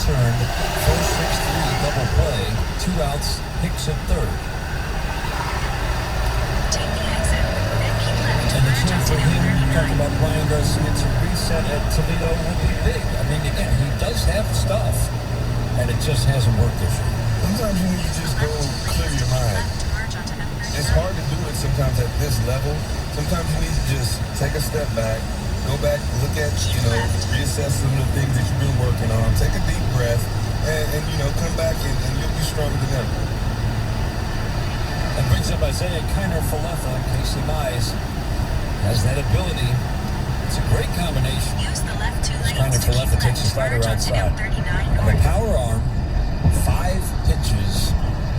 unturned, first 6-3 double play, 2 outs, Hicks at third. Take the exit, then keep left. And the chance for him, you talked about Ryan Garcia, to reset at Toledo would be big. I mean, again, he does have stuff, and it just hasn't worked this year. Sometimes you need to just go clear your mind. It's hard to do it sometimes at this level. Sometimes you need to just take a step back, go back, look at, reassess some of the things that you've been working on, take a deep breath, and come back and you'll be stronger than ever. That brings up Isaiah Kiner-Falefa. Casey Mize has that ability. It's a great combination. Use the left 2 lanes to Kiner-Falefa keep takes the left. slider Merge onto outside. M39 And the north. power arm, 5 pitches,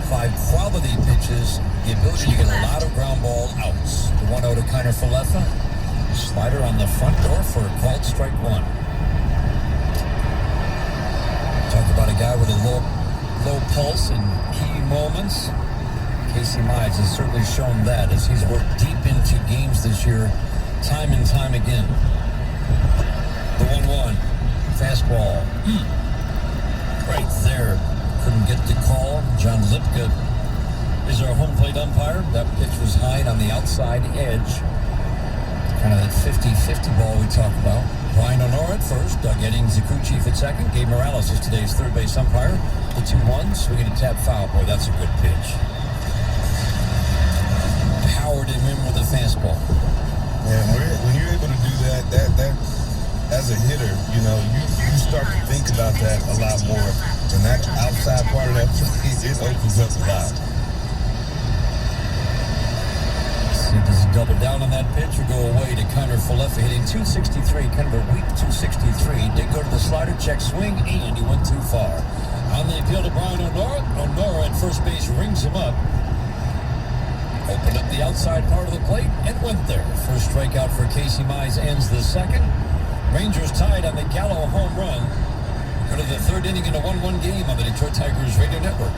5 quality pitches, the ability to get a lot of ground ball outs. The 1-0 to Kiner-Falefa. Slider on the front door for a called strike 1. Talk about a guy with a low pulse in key moments. Casey Mize has certainly shown that as he's worked deep into games this year, time and time again. The 1-1, fastball. Right there. Couldn't get the call. John Lipka is our home plate umpire. That pitch was high on the outside edge. Kind of that 50-50 ball we talk about. Brian Honora at first, Doug Eddings, the crew chief at second. Gabe Morales is today's third base umpire. The 2-1, swinging a tap foul. Boy, that's a good pitch. Powered him in with a fastball. Yeah, when you're able to do that as a hitter, you start to think about that a lot more. And that outside part of that play, it opens up a lot. Does he double down on that pitch or go away to Kiner-Falefa, hitting 263, kind of a weak 263. Did go to the slider, check swing, and he went too far. On the appeal to Brian Honora, Honora at first base rings him up. Opened up the outside part of the plate and went there. First strikeout for Casey Mize ends the second. Rangers tied on the Gallo home run. Go to the third inning in a 1-1 game on the Detroit Tigers Radio Network.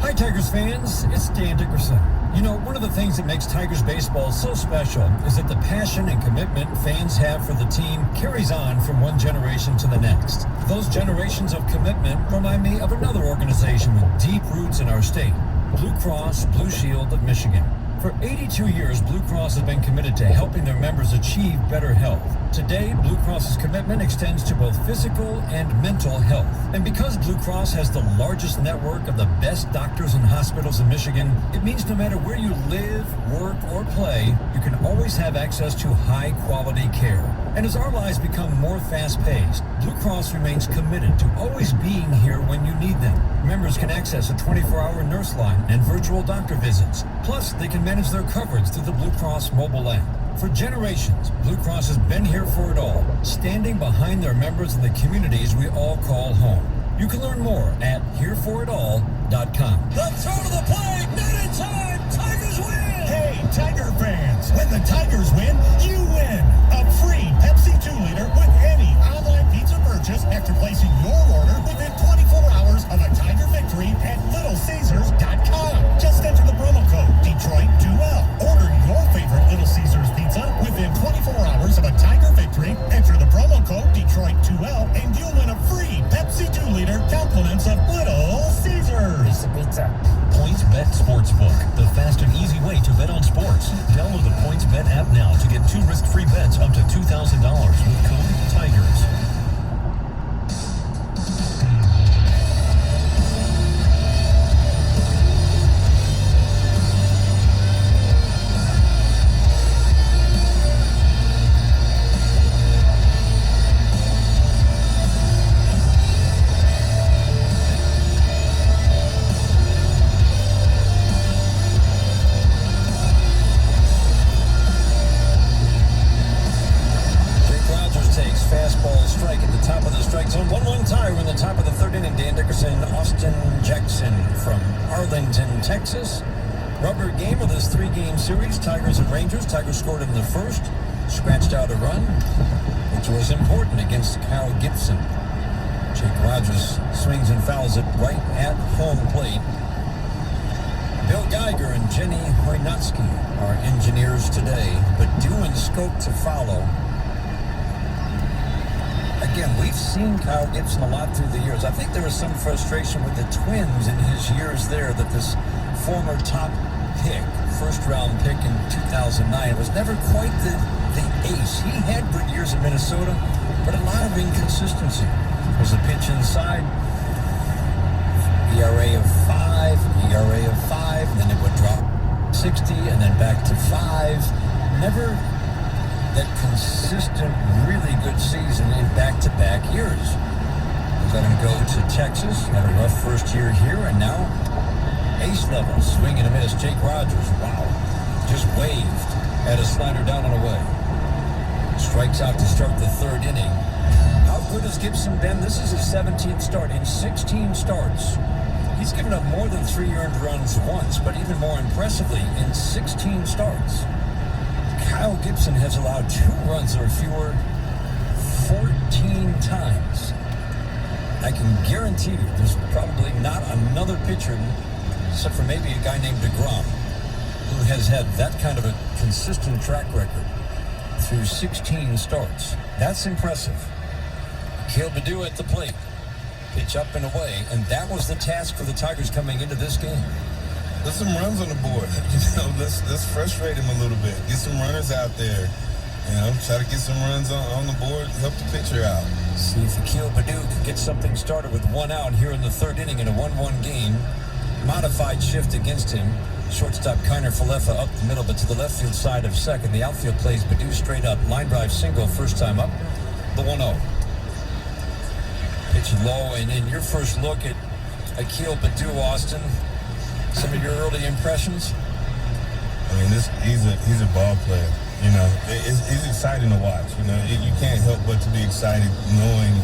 Hi, Tigers fans. It's Dan Dickerson. One of the things that makes Tigers baseball so special is that the passion and commitment fans have for the team carries on from one generation to the next. Those generations of commitment remind me of another organization with deep roots in our state, Blue Cross Blue Shield of Michigan. For 82 years, Blue Cross has been committed to helping their members achieve better health. Today, Blue Cross's commitment extends to both physical and mental health. And because Blue Cross has the largest network of the best doctors and hospitals in Michigan, it means no matter where you live, work, or play, you can always have access to high-quality care. And as our lives become more fast-paced, Blue Cross remains committed to always being here when you need them. Members can access a 24-hour nurse line and virtual doctor visits. Plus, they can manage their coverage through the Blue Cross mobile app. For generations, Blue Cross has been here for it all, standing behind their members in the communities we all call home. You can learn more at hereforitall.com. The throw to the plate, not in time, Tigers win! Hey, Tiger fans, when the Tigers win, you win! A free Pepsi 2-liter with any online pizza purchase after placing your order within 24 hours of a Tiger victory at LittleCaesars.com. Just enter the promo code Detroit2L. Order your favorite Little Caesars pizza within 24 hours of a Tiger victory. Enter the promo code Detroit2L and you'll win a free Pepsi 2-liter compliments of Little Caesars. Pizza. PointsBet Sportsbook, the fast and easy way to bet on sports. Download the PointsBet app now to get 2 risk-free bets up to $2,000 with code TIGERS. Texas. Rubber game of this 3-game series. Tigers and Rangers. Tigers scored in the first. Scratched out a run, which was important against Kyle Gibson. Jake Rogers swings and fouls it right at home plate. Bill Geiger and Jenny Hoynatsky are engineers today, but due in scope to follow. A again, we've seen Kyle Gibson a lot through the years. I think there was some frustration with the Twins in his years there that this former top pick, first-round pick in 2009, was never quite the ace. He had good years in Minnesota, but a lot of inconsistency. There's a pitch inside, ERA of 5, and then it would drop 60, and then back to 5. Never that consistent, really good season in back-to-back years. Let him go to Texas, had a rough first year here, and now ace level, swing and a miss. Jake Rogers, wow, just waved at a slider down and away. Strikes out to start the third inning. How good has Gibson been? This is his 17th start in 16 starts. He's given up more than 3 earned runs once, but even more impressively, in 16 starts, Kyle Gibson has allowed 2 runs or fewer 14 times. I can guarantee you there's probably not another pitcher, except for maybe a guy named DeGrom, who has had that kind of a consistent track record through 16 starts. That's impressive. Akil Baddoo at the plate. Pitch up and away, and that was the task for the Tigers coming into this game. There's some runs on the board. Let's frustrate him a little bit. Get some runners out there. Try to get some runs on the board. Help the pitcher out. See if Akil Baddoo can get something started with 1 out here in the third inning in a 1-1 game. Modified shift against him. Shortstop Kiner Falefa up the middle, but to the left field side of second. The outfield plays Baddoo straight up. Line drive single, first time up. The 1-0. Pitch low, and in your first look at Akil Baddoo, Austin, some of your early impressions? I mean, he's a ball player. It's exciting to watch. You can't help but to be excited knowing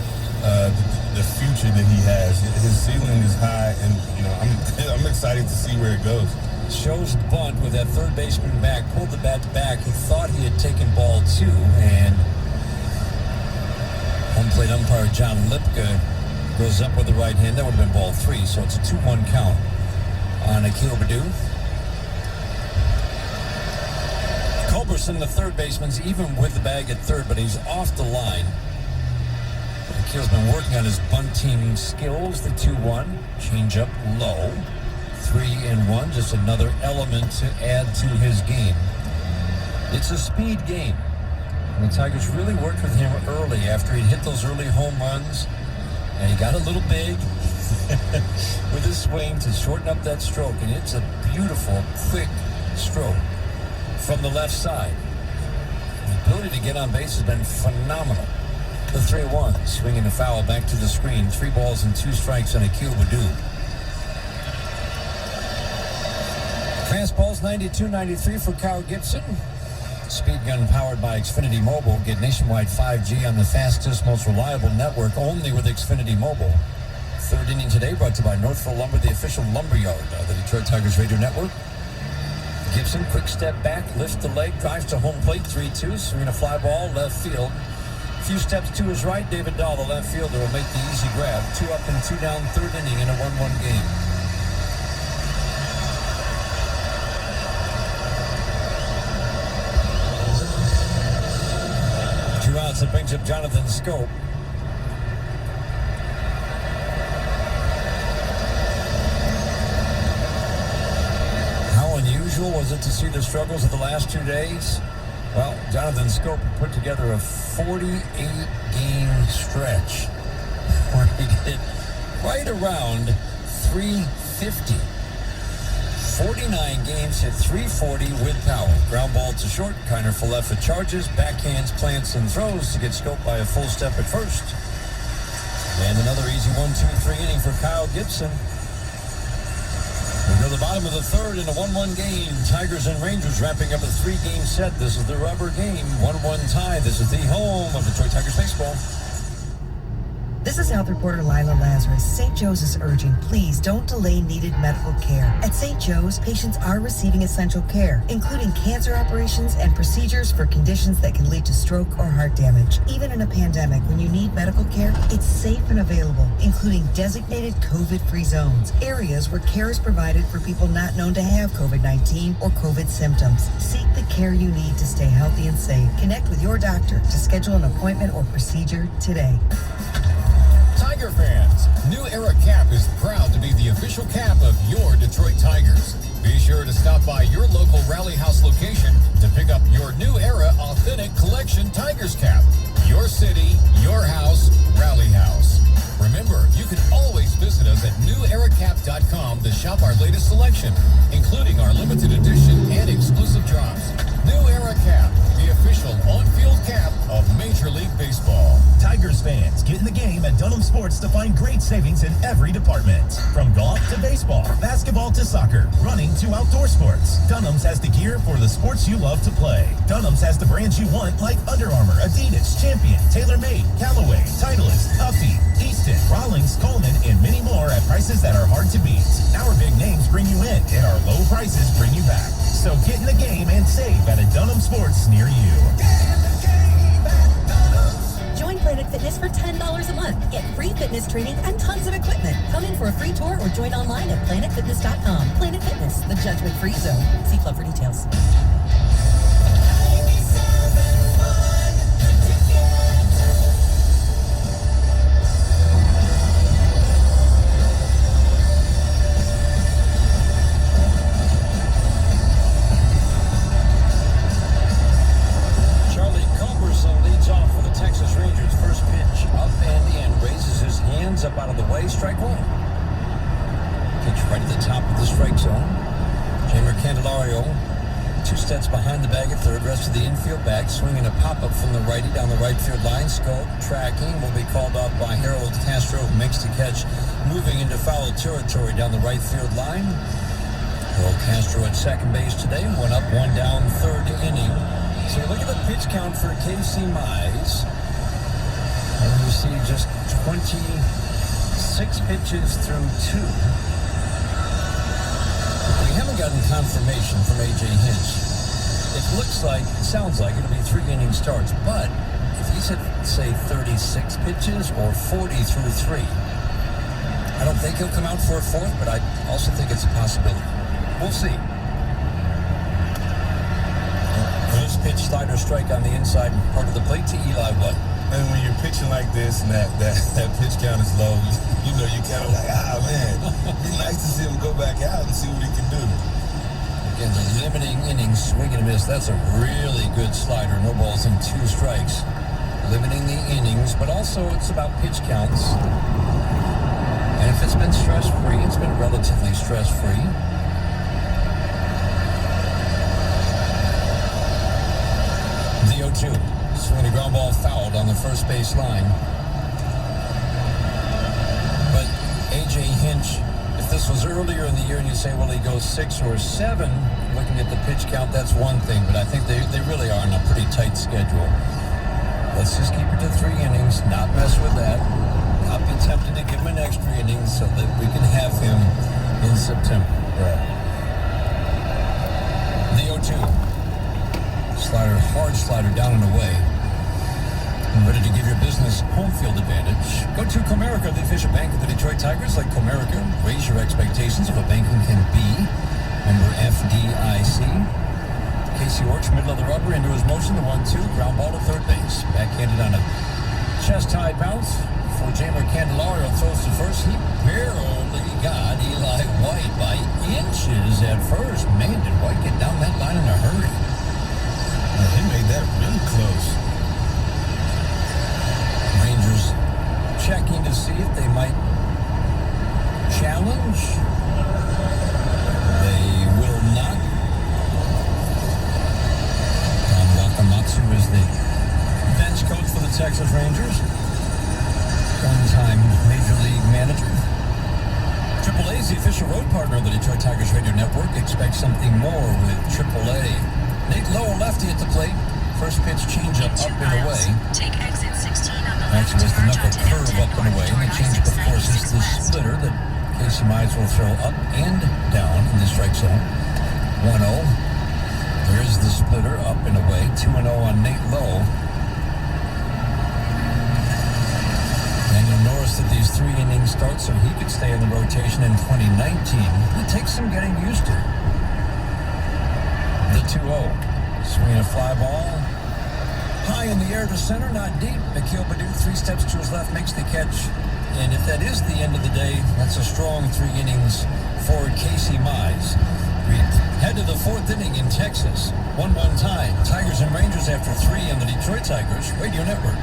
the future that he has. His ceiling is high, and I'm excited to see where it goes. Shows the bunt with that third baseman back, pulled the bat back. He thought he had taken ball 2, and home plate umpire John Lipka goes up with the right hand. That would have been ball 3, so it's a 2-1 count on Akil Baddoo. Culberson, the third baseman's even with the bag at third, but he's off the line. Akil's been working on his bunting skills. The 2-1, change up low. 3-1, just another element to add to his game. It's a speed game. And the Tigers really worked with him early after he'd hit those early home runs. And he got a little big with his swing to shorten up that stroke. And it's a beautiful, quick stroke from the left side. The ability to get on base has been phenomenal. The 3-1, swinging the foul back to the screen. 3 balls and 2 strikes on Akil Baddoo. Fastballs 92-93 for Kyle Gibson. Speed gun powered by Xfinity Mobile. Get nationwide 5G on the fastest, most reliable network only with Xfinity Mobile. Third inning today brought to you by Northville Lumber, the official lumber yard of the Detroit Tigers radio network. Gibson, quick step back, lifts the leg, drives to home plate, 3-2, swinging a fly ball, left field. A few steps to his right, David Dahl, the left fielder, will make the easy grab. 2 up and 2 down, third inning in a 1-1 game. It brings up Jonathan Schoop. How unusual was it to see the struggles of the last 2 days? Well, Jonathan Schoop put together a 48-game stretch where he did right around 350. 49 games, hit 340 with power. Ground ball to short. Kiner Falefa charges, backhands, plants, and throws to get scoped by a full step at first. And another easy 1-2-3 inning for Kyle Gibson. We go to the bottom of the third in a 1-1 game. Tigers and Rangers wrapping up a 3-game set. This is the rubber game. 1-1 tie. This is the home of Detroit Tigers baseball. This is Health Reporter Lila Lazarus. St. Joe's is urging, please don't delay needed medical care. At St. Joe's, patients are receiving essential care, including cancer operations and procedures for conditions that can lead to stroke or heart damage. Even in a pandemic, when you need medical care, it's safe and available, including designated COVID-free zones, areas where care is provided for people not known to have COVID-19 or COVID symptoms. Seek the care you need to stay healthy and safe. Connect with your doctor to schedule an appointment or procedure today. Tiger fans, New Era Cap is proud to be the official cap of your Detroit Tigers. Be sure to stop by your local Rally House location to pick up your New Era Authentic Collection Tigers cap. Your city, your house, Rally House. Remember, you can always visit us at neweracap.com to shop our latest selection, including our limited edition and exclusive drops. New Era Cap, the official on-field cap of Major League Baseball. Tigers fans, get in the game at Dunham Sports to find great savings in every department. From golf to baseball, basketball to soccer, running to outdoor sports. Dunham's has the gear for the sports you love to play. Dunham's has the brands you want like Under Armour, Adidas, Champion, TaylorMade, Callaway, Titleist, Huffy, Easton, Rawlings, Coleman, and many more at prices that are hard to beat. Our big names bring you in, and our low prices bring you back. So get in the game and save at a Dunham Sports near you. Join Planet Fitness for $10 a month. Get free fitness training and tons of equipment. Come in for a free tour or join online at planetfitness.com. Planet Fitness, the judgment-free zone. See club for details. Up out of the way, strike one. Pitch right at the top of the strike zone. Jeimer Candelario, 2 steps behind the bag at third, rest of the infield bag, swinging a pop-up from the righty down the right field line. Scope, tracking, will be called off by Harold Castro, who makes the catch, moving into foul territory down the right field line. Harold Castro at second base today, 1 up, 1 down, third inning. So you look at the pitch count for Casey Mize, and you see just 26 pitches through 2. We haven't gotten confirmation from A.J. Hinch. It sounds like it'll be 3 inning starts, but if he said, say, 36 pitches or 40 through 3, I don't think he'll come out for a 4th, but I also think it's a possibility. We'll see. First pitch, slider strike on the inside part of the plate to Eli White. And when you're pitching like this and that pitch count is low, you know, you're kind of like, man, it'd be nice to see him go back out and see what he can do. Again, the limiting innings, swing and a miss. That's a really good slider. No balls and 2 strikes. Limiting the innings, but also it's about pitch counts. And if it's been stress-free, it's been relatively stress-free. The 0-2. Swing a ground ball fouled on the first base line. But A.J. Hinch, if this was earlier in the year and you say, well, he goes 6 or 7, looking at the pitch count, that's one thing. But I think they really are on a pretty tight schedule. Let's just keep it to 3 innings, not mess with that. Not be tempted to give him an extra inning so that we can have him in September. The 0-2. Slider, hard slider down and away. Ready to give your business home field advantage? Go to Comerica, the official bank of the Detroit Tigers. Like Comerica, raise your expectations of what banking can be. Member FDIC. Casey Orch, middle of the rubber, into his motion, the 1-2, ground ball to third base. Backhanded on a chest-high bounce for Jeimer Candelario, throws to first. He barely got Eli White by inches at first. Man, did White get down that line in a hurry. He made that really close. Rangers checking to see if they might challenge. They will not. Tom Wakamatsu is the bench coach for the Texas Rangers. One-time Major League manager. AAA is the official road partner of the Detroit Tigers Radio Network. Expect something more with AAA. Nate Lowe, lefty at the plate. first pitch changeup In 2 up and away. miles, take exit 16 on the left Actually, to it's the merge knuckle onto curve M10 up and away. And the toward changeup, of course, is the I-696 splitter that Casey Mize will throw up and down in the strike zone. 1-0. There is the splitter up and away. 2-0 on Nate Lowe. Daniel Norris did these 3-inning starts so he could stay in the rotation in 2019. It takes some getting used to. The 2-0. Swinging a fly ball. High in the air to center, not deep. Mikhail Badu, 3 steps to his left, makes the catch. And if that is the end of the day, that's a strong 3 innings for Casey Mize. We head to the 4th inning in Texas. 1-1 tie. Tigers and Rangers after 3 on the Detroit Tigers Radio Network.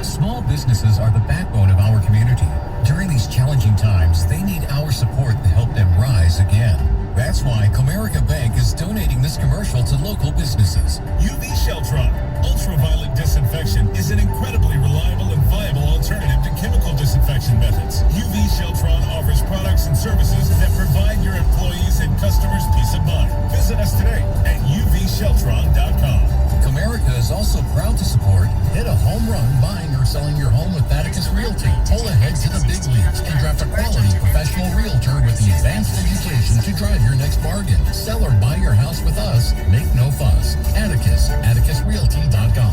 Small businesses are the backbone of our community. During these challenging times, they need our support to help them rise again. That's why Comerica Bank is donating this commercial to local businesses. UV Sheltron Ultraviolet Disinfection is an incredibly reliable and viable alternative to chemical disinfection methods. UV Sheltron offers products and services that provide your employees and customers peace of mind. Visit us today at uvsheltron.com. Comerica is also proud to support Hit a Home Run buying or selling your home with Atticus Realty. Pull ahead to the big leagues and draft a quality professional realtor with the advanced education to drive your next bargain. Sell or buy your house with us. Make no fuss. Atticus, atticusrealty.com.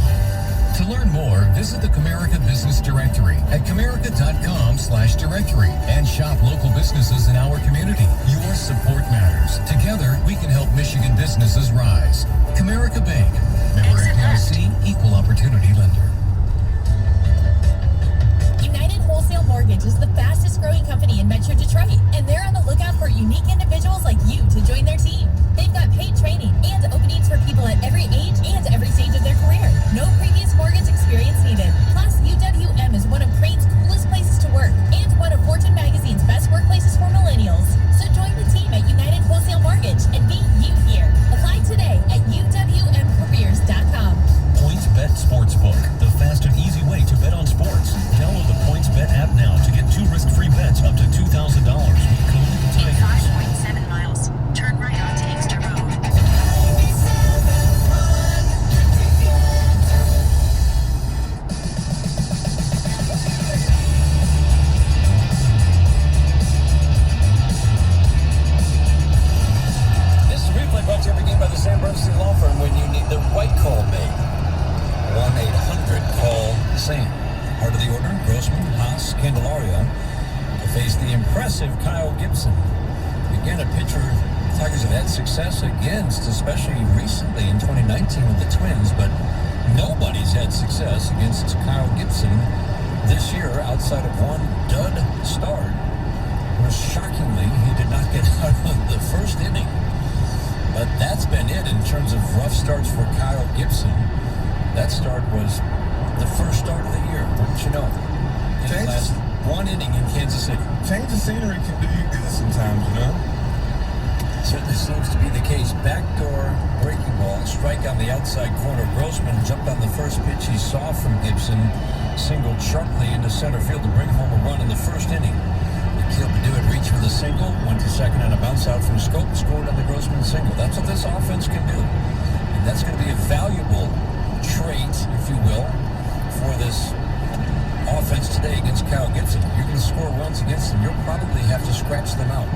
To learn more, visit the Comerica Business Directory at comerica.com/directory and shop local businesses in our community. Your support matters. Together, we can help Michigan businesses rise. Comerica Bank, member FDIC, equal opportunity lender. United Wholesale Mortgage is the fastest growing company in Metro Detroit, and they're on the lookout for unique individuals like you to join their team. They've got paid training and openings for people at every age and every stage of their career. No previous mortgage experience needed. Plus, UWM is one of Crane's coolest places to work and one of Fortune Magazine's best workplaces for millennials. So join the team at United Wholesale Mortgage and be you here. Apply today at uwmcareers.com. PointsBet Sportsbook, the fast and easy way to bet on sports. Download the PointsBet app now to get 2 risk-free bets up to $2,000 with code In TIGERS. 5.7 miles, turn right onto Inkster Road. This is a replay brought to you every game by the Sam Bernstein Law Firm when you need the right call made. 1-800-CALL-SAM. Heart of the order, Grossman, Haas, Candelario to face the impressive Kyle Gibson. Again, a pitcher Tigers have had success against, especially recently in 2019 with the Twins, but nobody's had success against Kyle Gibson this year outside of one dud start. Shockingly, he did not get out of the first inning. But that's been it in terms of rough starts for Kyle Gibson. That start was the first start of the year, wouldn't you know? In the last 1 inning in Kansas City. Change of scenery can do you good sometimes, you know? Certainly seems to be the case. Backdoor breaking ball, strike on the outside corner. Grossman jumped on the first pitch he saw from Gibson, singled sharply into center field to bring home a run in the first inning. Mikhail Badu had reached for the single, went to second on a bounce out from Scope, scored on the Grossman single. That's what this offense can do. And that's going to be a valuable trait, if you will, for this offense today against Kyle Gibson. You're going to score runs against them. You'll probably have to scratch them out.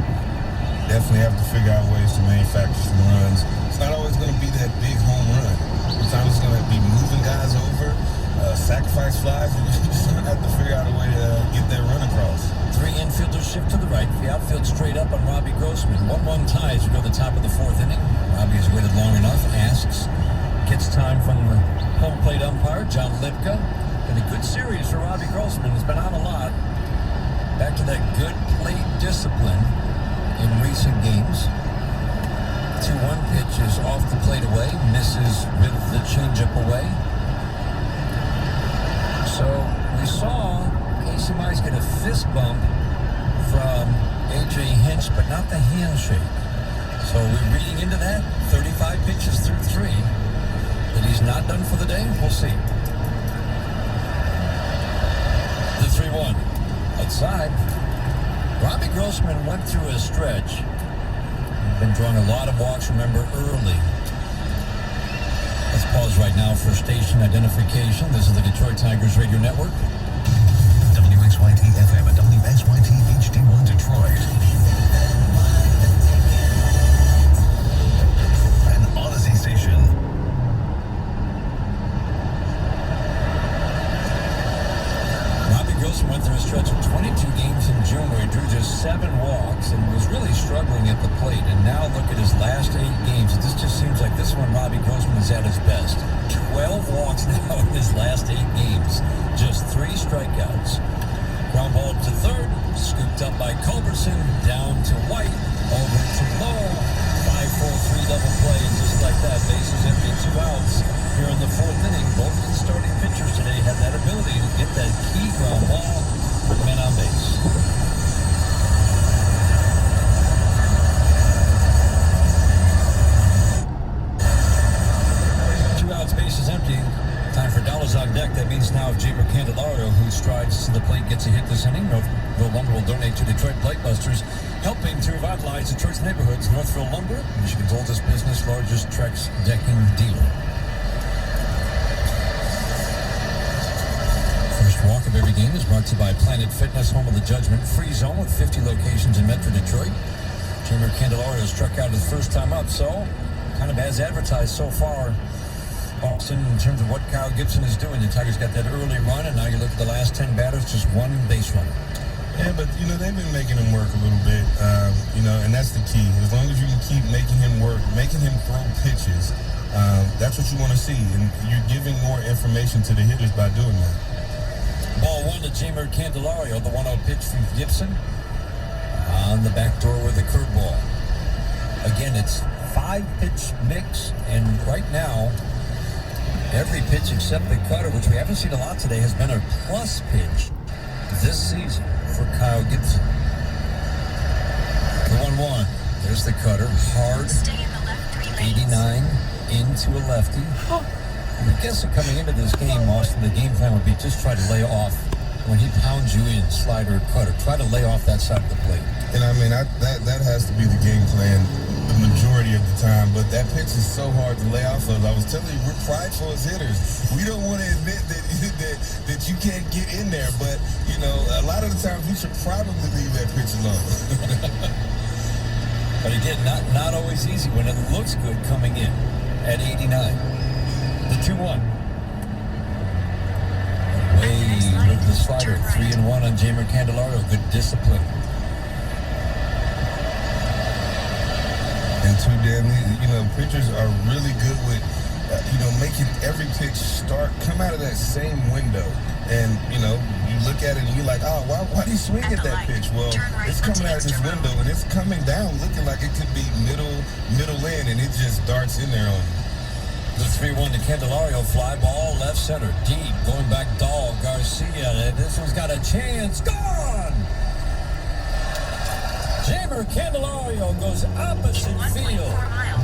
Definitely have to figure out ways to manufacture some runs. It's not always going to be that big home run. Sometimes it's going to be moving guys over, sacrifice flies, and you're just going to have to figure out a way to get that run across. 3 infielders shift to the right. The outfield straight up on Robbie Grossman. 1-1 ties. We go to the top of the 4th inning. Robbie has waited long enough. Asks. Gets time from the home plate umpire, John Lipka. Been a good series for Robbie Grossman. He's been out a lot. Back to that good plate discipline in recent games. 2-1 pitch is off the plate away. Misses with the changeup away. So we saw Casey Mize get a fist bump from A.J. Hinch, but not the handshake. So we're reading into that. 35 pitches through 3. That he's not done for the day? We'll see. The 3-1. Outside. Robbie Grossman went through a stretch. Been drawing a lot of walks, remember, early. As Pause right now for station identification. This is the Detroit Tigers Radio Network. WXYT FM and WXYT HD1 Detroit. An Odyssey station. Robbie Grossman went through a stretch of 22 games in June where he drew just 7 walks and was really struggling at the plate. And now look at his last 8 games. This just seems like this one Robbie Grossman is at his best. 12 walks now in his last 8 games. Just 3 strikeouts. Ground ball to third, scooped up by Culberson, down to White, over to Lowe, 5-4-3 double play, and just like that, bases empty, 2 outs. Here in the 4th inning, both the starting pitchers today had that ability to get that key ground ball with men on base. 2 outs, bases empty. Time for dollars on deck. That means now if Jeimer Candelario, who strides to the plate, gets a hit this inning, Northville Lumber will donate to Detroit Blightbusters, helping to revitalize Detroit's neighborhoods. Northville Lumber, Michigan's oldest business, largest Trex decking dealer. First walk of every game is brought to you by Planet Fitness, home of the Judgment Free Zone with 50 locations in Metro Detroit. Jeimer Candelario struck out his first time up, so kind of as advertised so far. Austin, in terms of what Kyle Gibson is doing, the Tigers got that early run, and now you look at the last 10 batters, just 1 base runner. Yeah, but, they've been making him work a little bit, and that's the key. As long as you can keep making him work, making him throw pitches, that's what you want to see, and you're giving more information to the hitters by doing that. Ball 1 to Jeimer Candelario, the 1-0 pitch from Gibson. On the back door with a curveball. Again, it's 5-pitch mix, and right now, every pitch except the cutter, which we haven't seen a lot today, has been a plus pitch this season for Kyle Gibson. The 1-1. There's the cutter. Hard. Stay in the left 3 lanes. 89 into a lefty. I'm guessing coming into this game, Austin, the game plan would be just try to lay off when he pounds you in, slider, cutter. Try to lay off that side of the plate. And that has to be the game plan the majority of the time, but that pitch is so hard to lay off of. I was telling you, we're prideful as hitters. We don't want to admit that you can't get in there, but a lot of the times we should probably leave that pitch alone. But again, not always easy when it looks good coming in at 89. The 2-1. Way with the slider, 3-1 on Jeimer Candelario. Good discipline. And too damn, pitchers are really good with, making every pitch come out of that same window. And, you look at it and you're like, oh, why do you swing at that pitch? Well, it's coming out of this window and it's coming down looking like it could be middle in, and it just darts in there on you. The 3-1 to Candelario, fly ball, left center, deep, going back Dahl, Garcia. This one's got a chance, gone! Jeimer Candelario goes opposite field.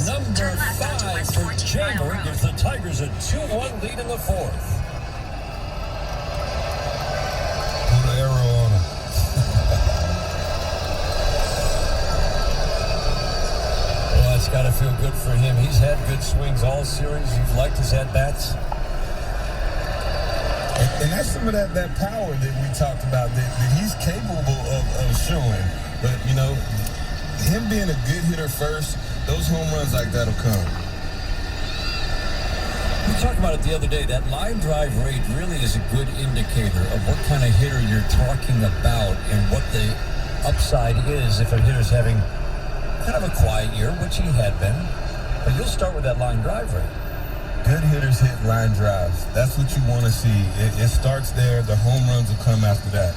Number 5 for Jeimer gives the Tigers a 2-1 lead in the 4th. Put an arrow on him. Well, it's got to feel good for him. He's had good swings all series. You've liked his at-bats. And that's some of that power that we talked about that he's capable of showing. But, him being a good hitter first, those home runs like that will come. We talked about it the other day. That line drive rate really is a good indicator of what kind of hitter you're talking about and what the upside is if a hitter's having kind of a quiet year, which he had been. But you'll start with that line drive rate. Good hitters hit line drives. That's what you want to see. It starts there. The home runs will come after that.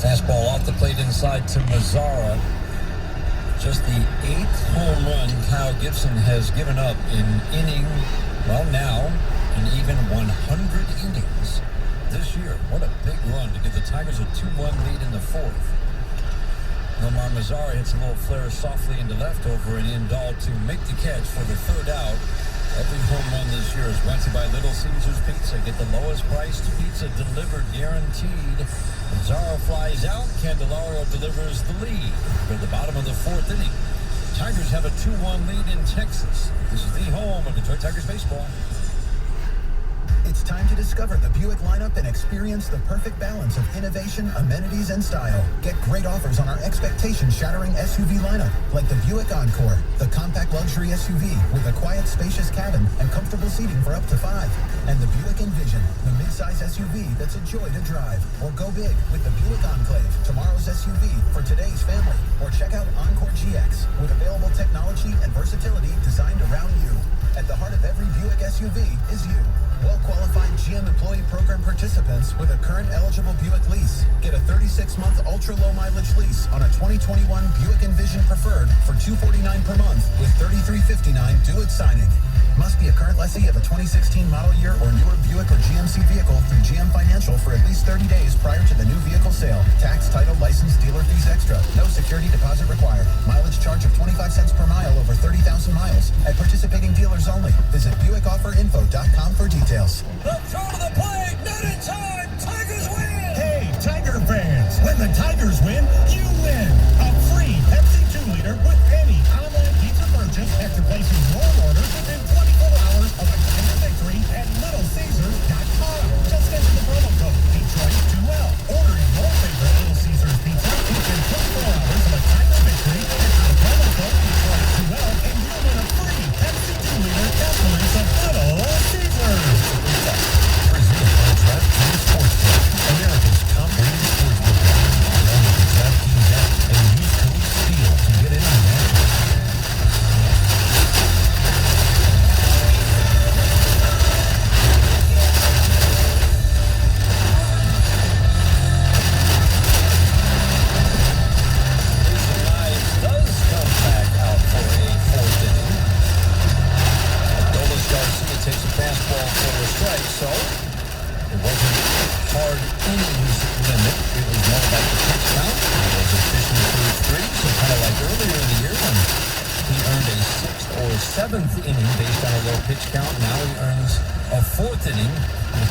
Fastball off the plate inside to Mazzara. Just the 8th home run Kyle Gibson has given up in now, in even 100 innings this year. What a big run to give the Tigers a 2-1 lead in the 4th. Nomar Mazzara hits a little flare softly into left over and in Dahl to make the catch for the 3rd out. Every home run this year is brought to you by Little Caesars Pizza. Get the lowest priced pizza delivered, guaranteed. Mazzara flies out. Candelario delivers the lead for the bottom of the 4th inning. Tigers have a 2-1 lead in Texas. This is the home of Detroit Tigers baseball. It's time to discover the Buick lineup and experience the perfect balance of innovation, amenities, and style. Get great offers on our expectation-shattering SUV lineup, like the Buick Encore, the compact luxury SUV with a quiet, spacious cabin and comfortable seating for up to 5. And the Buick Envision, the midsize SUV that's a joy to drive. Or go big with the Buick Enclave, tomorrow's SUV for today's family. Or check out Encore GX with available technology and versatility designed around you. At the heart of every Buick SUV is you. Well-qualified GM Employee Program participants with a current eligible Buick lease. Get a 36-month ultra-low mileage lease on a 2021 Buick Envision Preferred for $249 per month with $33.59 due at signing. Must be a current lessee of a 2016 model year or newer Buick or GMC vehicle through GM Financial for at least 30 days prior to the new vehicle sale. Tax, title, license, dealer fees extra. No security deposit required. Mileage charge of 25 cents per mile over 30,000 miles. At participating dealers only. Visit BuickOfferInfo.com for details. The throw to the plate, not in time. Tigers win. Hey, Tiger fans, when the Tigers win, you win. A free Pepsi 2-liter with any online pizza purchase after placing your order within 24 hours of a Tiger victory at LittleCaesars.com. Just enter the promo code Detroit2L. Order your favorite Little Caesars pizza within 24 hours of a Tiger victory. Enter the promo code Detroit2L and you'll win a free Pepsi 2-liter capillaries of Little Caesars. Presented by DraftKings Sportsbook, America's top-rated sportsbook. Download the DraftKings app and use code STEEL to get in on the action. Does come back out for a fourth inning. Adolis Garcia takes a fastball for a strike, so it wasn't hard innings limit. It was more about the pitch count. It was efficient through 3, so kind of like earlier in the year when he earned a 6th or 7th inning based on a low pitch count. Now he earns a 4th inning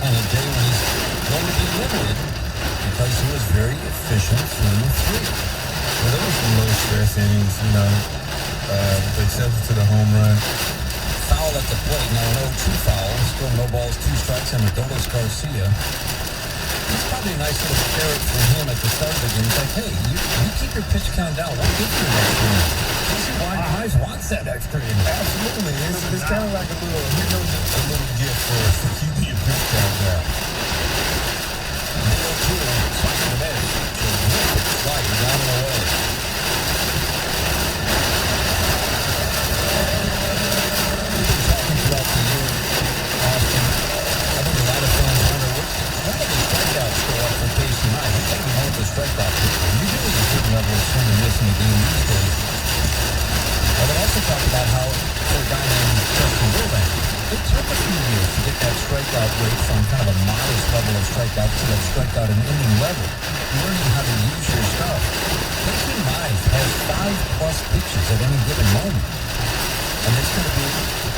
on a day when he's going to be limited because he was very efficient through 3. Well, there was some low-stress innings, the exception to the home run. Foul at the plate. Now an 0-2 foul. Still no balls, 2 strikes on Adolis Garcia. It's probably a nice little carrot for him at the start of the game. It's like, hey, you keep your pitch count down. Why give you an extra inning? Casey Wise wants that extra inning. Absolutely. It's kind of like a little gift for keeping your pitch count down. Neil Tool, swinging the bench. Slider down and away. We've been talking throughout the year, Austin. I think a lot of fans wonder, when did the strikeouts go up for Casey Mize? He's taking more of the strikeout pitcher. Usually a certain level of swing and miss in the game these days. But they also talked about how, for a guy named Justin Verlander, it took a few years to get that strikeout rate from kind of a modest level of strikeout to that strikeout and inning level. Learning how to use your stuff. Casey Mize has 5+ pitches at any given moment. And it's going to be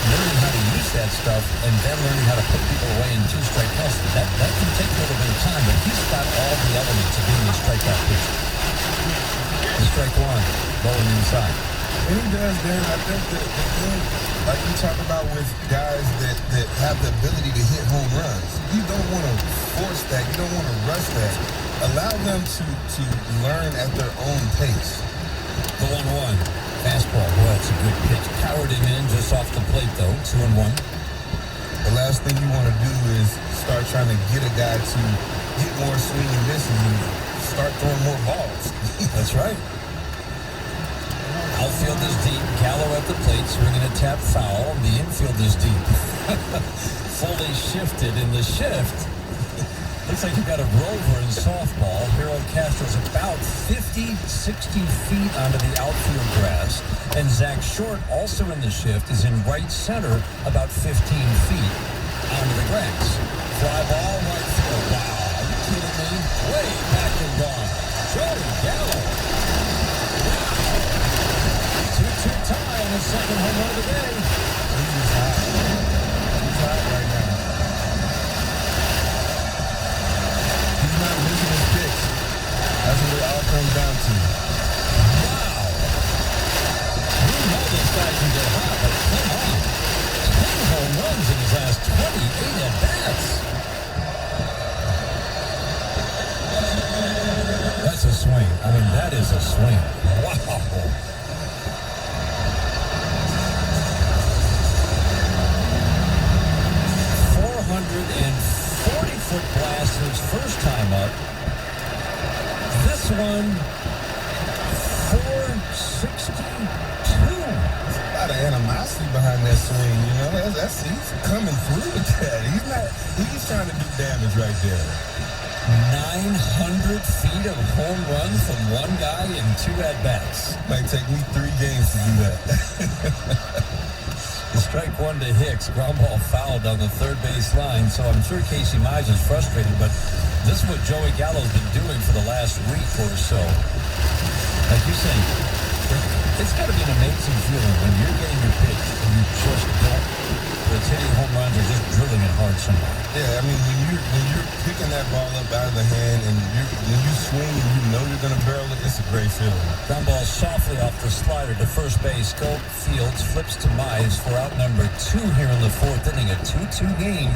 learning how to use that stuff and then learning how to put people away in 2-strike counts. That can take a little bit of time, but he's got all the elements of being a strikeout pitcher. Strike 1, going inside. And he does, Dan. I think that the thing, like you talk about with guys that have the ability to hit home runs, you don't want to force that. You don't want to rush that. Allow them to learn at their own pace. The 1-1. Fastball. Boy, that's a good pitch. Powered him in just off the plate, though. 2-1. The last thing you want to do is start trying to get a guy to get more swing and misses and start throwing more balls. That's right. Outfield is deep. Gallo at the plate, swinging a tap foul. The infield is deep. Fully shifted in the shift. Looks like you've got a rover in softball. Harold Castro's about 50, 60 feet onto the outfield grass. And Zach Short, also in the shift, is in right center, about 15 feet onto the grass. Fly ball, right field. Wow, are you kidding me? Way back and gone. Joey Gallo. Wow. 2-2 tie on the second home run of the day. He's hot. He's hot right now. He's not missing his pitch. That's what it all comes down to. Wow. We know this guy can get hot, but come on. 10 home runs in his last 28 at-bats. swing. I mean, that is a swing. Wow. 440-foot blast his first time up. This one, 462. A lot of animosity behind that swing, you know. That's he's coming through with that. He's trying to do damage right there. 900 feet of home runs from one guy in 2 at-bats. Might take me 3 games to do that. Strike one to Hicks. Ground ball fouled on the third base line, so I'm sure Casey Mize is frustrated, but this is what Joey Gallo's been doing for the last week or so. Like you say, it's got to be an amazing feeling when you're getting your pitch and you just don't. It's hitting home runs or just drilling it hard somewhere. Yeah, I mean, when you're picking that ball up out of the hand and when you swing and you know you're going to barrel it, it's a great feeling. Ground ball softly off the slider to first base. Colt Fields flips to Mize for out number 2 here in the 4th inning. A 2-2 game.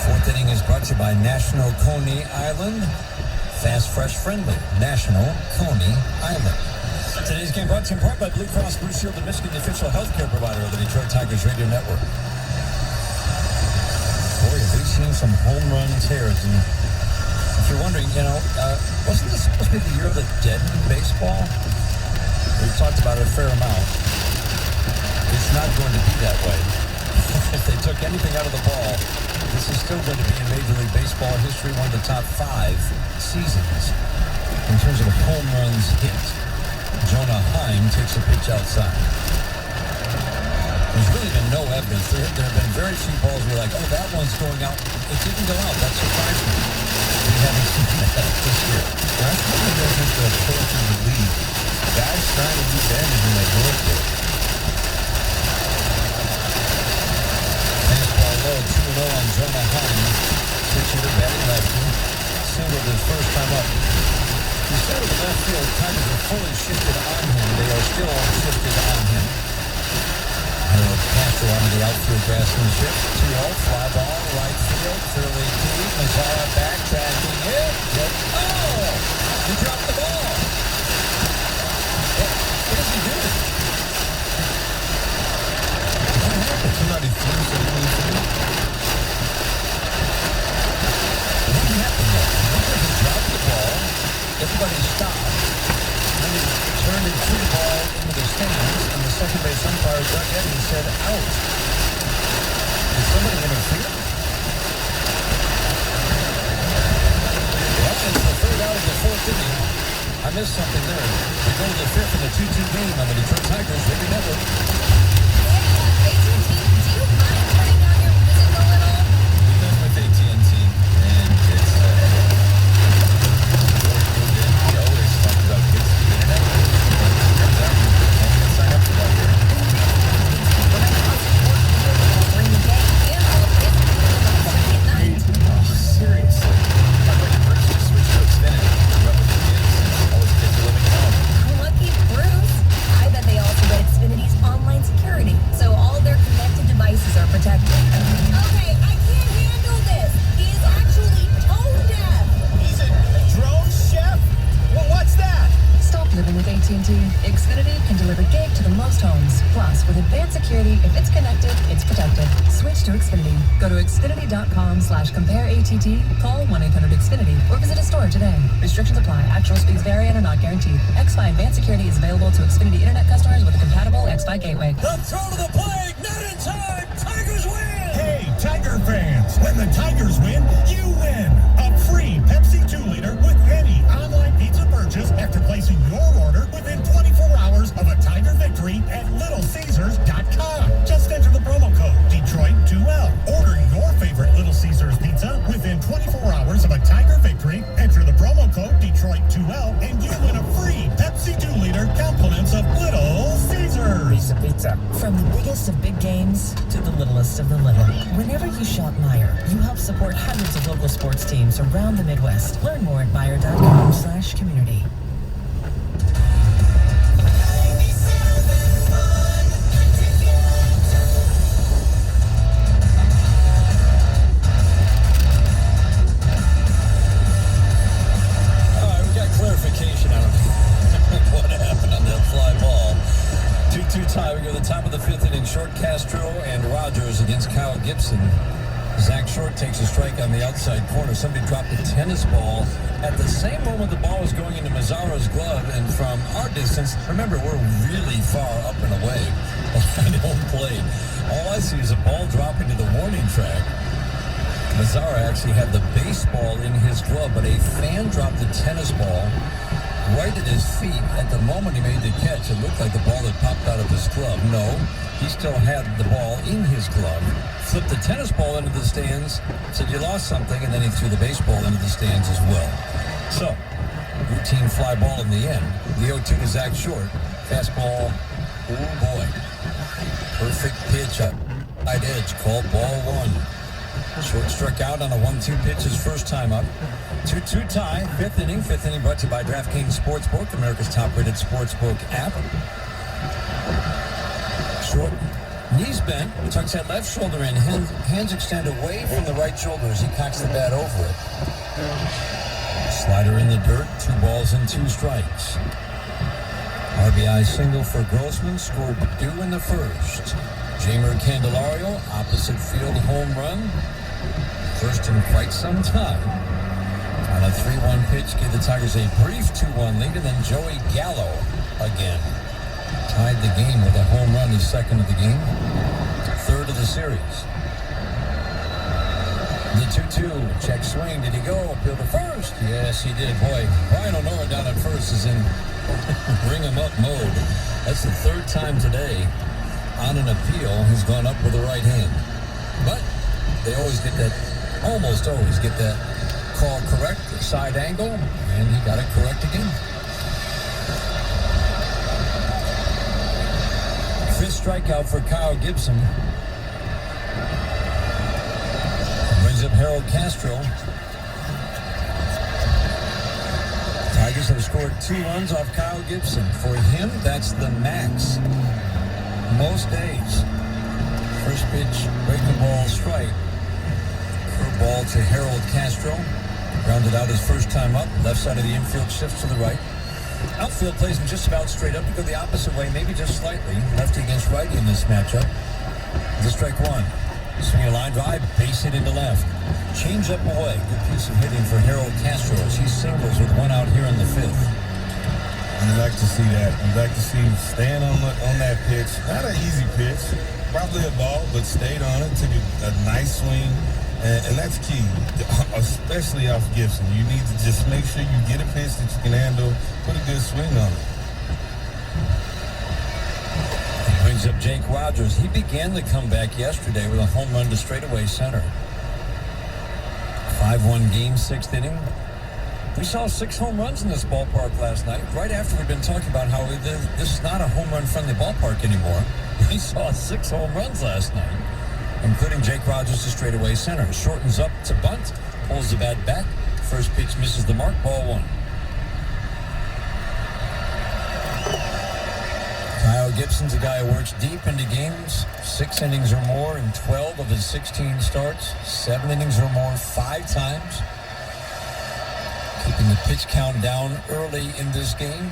4th inning is brought to you by National Coney Island. Fast, fresh, friendly. National Coney Island. Today's game brought to you in part by Blue Cross Blue Shield of Michigan, the official healthcare provider of the Detroit Tigers Radio Network. Boy, have we seen some home run tears. And if you're wondering, wasn't this supposed to be the year of the dead in baseball? We've talked about it a fair amount. It's not going to be that way. If they took anything out of the ball, this is still going to be in Major League Baseball history one of the top 5 seasons in terms of home runs hit. Jonah Heim takes a pitch outside. There's really been no evidence. There have been very few balls where you're like, oh, that one's going out. It didn't go out. That surprised me. We haven't seen that this year. That's one of the difference of approach in the league. Guys trying to do damage when they go up there. Baseball low, 2-0 on Jonah Heim. Pitcher batting lefty. Singled his first time up. He started the left field. Tigers are fully shifted on him. They are still shifted on him. Castro onto the outfield grass and shift. 2-0, fly ball, right field, fairly deep. Mazzara backtracking it. Oh! He dropped the ball. What is he doing? Somebody threw something. What happened there? He dropped the ball. Everybody stopped. Then he turned and threw the ball into the stands, and the second base umpire, Doug Eddy, said, out. Did somebody interfere? Well, it's the 3rd out of the 4th inning. I missed something there. We go to the 5th in the 2-2 game on the Detroit Tigers Radio Network. Hey, AT&T, do you mind turning down your music a little? We live with AT&T, and it's we always talk about kids to the internet. Turns out you can't even sign up for that here. Bring the game and all of it at night. Oh, seriously. I thought your Bruce just switched to Xfinity. Grew up with the kids, and all his kids are living at home. Lucky Bruce. I bet they also get Xfinity's online security, so all their connected devices are protected. Okay, I can't handle this. He is actually tone deaf. He's a drone chef? Well, what's that? Stop living with AT&T. Xfinity can deliver gig to the most homes. Plus, with advanced security, if it's connected, it's protected. Switch to Xfinity. Go to xfinity.com/compareATT, call 1-800-XFINITY, or visit a store today. Restrictions apply. Actual speeds vary and are not guaranteed. xFi Advanced Security is available to Xfinity Internet customers with a compatible xFi gateway. The throw to the plate, not in time. Tigers win. Hey, Tiger fans, when the Tigers win, you win. A free Pepsi 2-liter with any online pizza purchase after placing your order within 24 hours of a Tiger victory at LittleCaesars.com. Just enter the promo code Detroit2L. Order your favorite Little Caesars pizza within 24 hours of a Tiger victory. Enter the promo code Detroit2L and you win a free Pepsi 2-liter compliments of Little Caesars. Pizza. From the biggest of big games to the littlest of the little. Whenever you shop Meijer, you help support hundreds of local sports teams around the Midwest. Learn more at Meijer.com/community. short, takes a strike on the outside corner. Somebody dropped a tennis ball at the same moment the ball was going into Mazara's glove. And from our distance, remember, we're really far up and away behind home plate. All I see is a ball dropping to the warning track. Mazara actually had the baseball in his glove, but a fan dropped the tennis ball right at his feet. At the moment he made the catch, it looked like the ball had popped out of his glove. No, he still had the ball in his glove. Flipped the tennis ball into the stands, said you lost something, and then he threw the baseball into the stands as well. So, routine fly ball in the end. The 0-2 to Zach Short. Fastball, oh boy. Perfect pitch up. Side edge, called ball one. Short struck out on a 1-2 pitch his first time up. 2-2 tie, fifth inning. Fifth inning brought to you by DraftKings Sportsbook, America's top-rated sportsbook app. Short, knees bent, tucks that left shoulder in. Hands extend away from the right shoulder as he cocks the bat over it. Slider in the dirt, 2 balls and 2 strikes. RBI single for Grossman, scored Purdue in the first. Jamer Candelario, opposite field home run. First in quite some time. On a 3-1 pitch, gave the Tigers a brief 2-1 lead, and then Joey Gallo again. Tied the game with a home run, his second of the game. Third of the series. The 2-2, check swing, did he go? Appeal to first? Yes, he did. Boy, Brian O'Nora down at first is in bring him up mode. That's the third time today on an appeal he's gone up with the right hand. But they always get that, almost always get that call correct, side angle, and he got it correct again. Fifth strikeout for Kyle Gibson. Brings up Harold Castro. Tigers have scored 2 runs off Kyle Gibson. For him, that's the max. Most days. First pitch, breaking ball, strike. Curveball to Harold Castro. Grounded out his first time up. Left side of the infield shifts to the right. Outfield plays him just about straight up. To go the opposite way, maybe just slightly. Lefty against righty in this matchup. The strike one. Swing a line drive, base hit into left. Change up away. Good piece of hitting for Harold Castro as he singles with 1 out here in the 5th. You'd like to see that. You'd like to see him stand on that pitch. Not an easy pitch. Probably a ball, but stayed on it. Took a nice swing. And that's key, especially off Gibson. You need to just make sure you get a pitch that you can handle, put a good swing on it. He brings up Jake Rogers. He began the comeback yesterday with a home run to straightaway center. 5-1 game, 6th inning. We saw 6 home runs in this ballpark last night, right after we've been talking about how this is not a home run-friendly ballpark anymore. We saw 6 home runs last night, including Jake Rogers to straightaway center. Shortens up to bunt, pulls the bat back. First pitch misses the mark, ball 1. Kyle Gibson's a guy who works deep into games, 6 innings or more in 12 of his 16 starts, 7 innings or more 5 times. Keeping the pitch count down early in this game.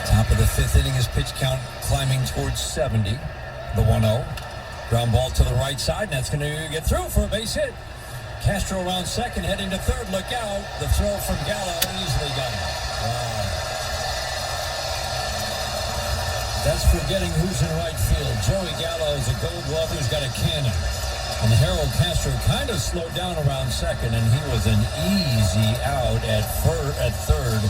Top of the 5th inning, his pitch count climbing towards 70. The 1-0. Ground ball to the right side, and that's going to get through for a base hit. Castro around second, heading to third. Look out. The throw from Gallo easily got him. Wow. That's forgetting who's in right field. Joey Gallo is a gold glove who's got a cannon. And Harold Castro kind of slowed down around second, and he was an easy out at third.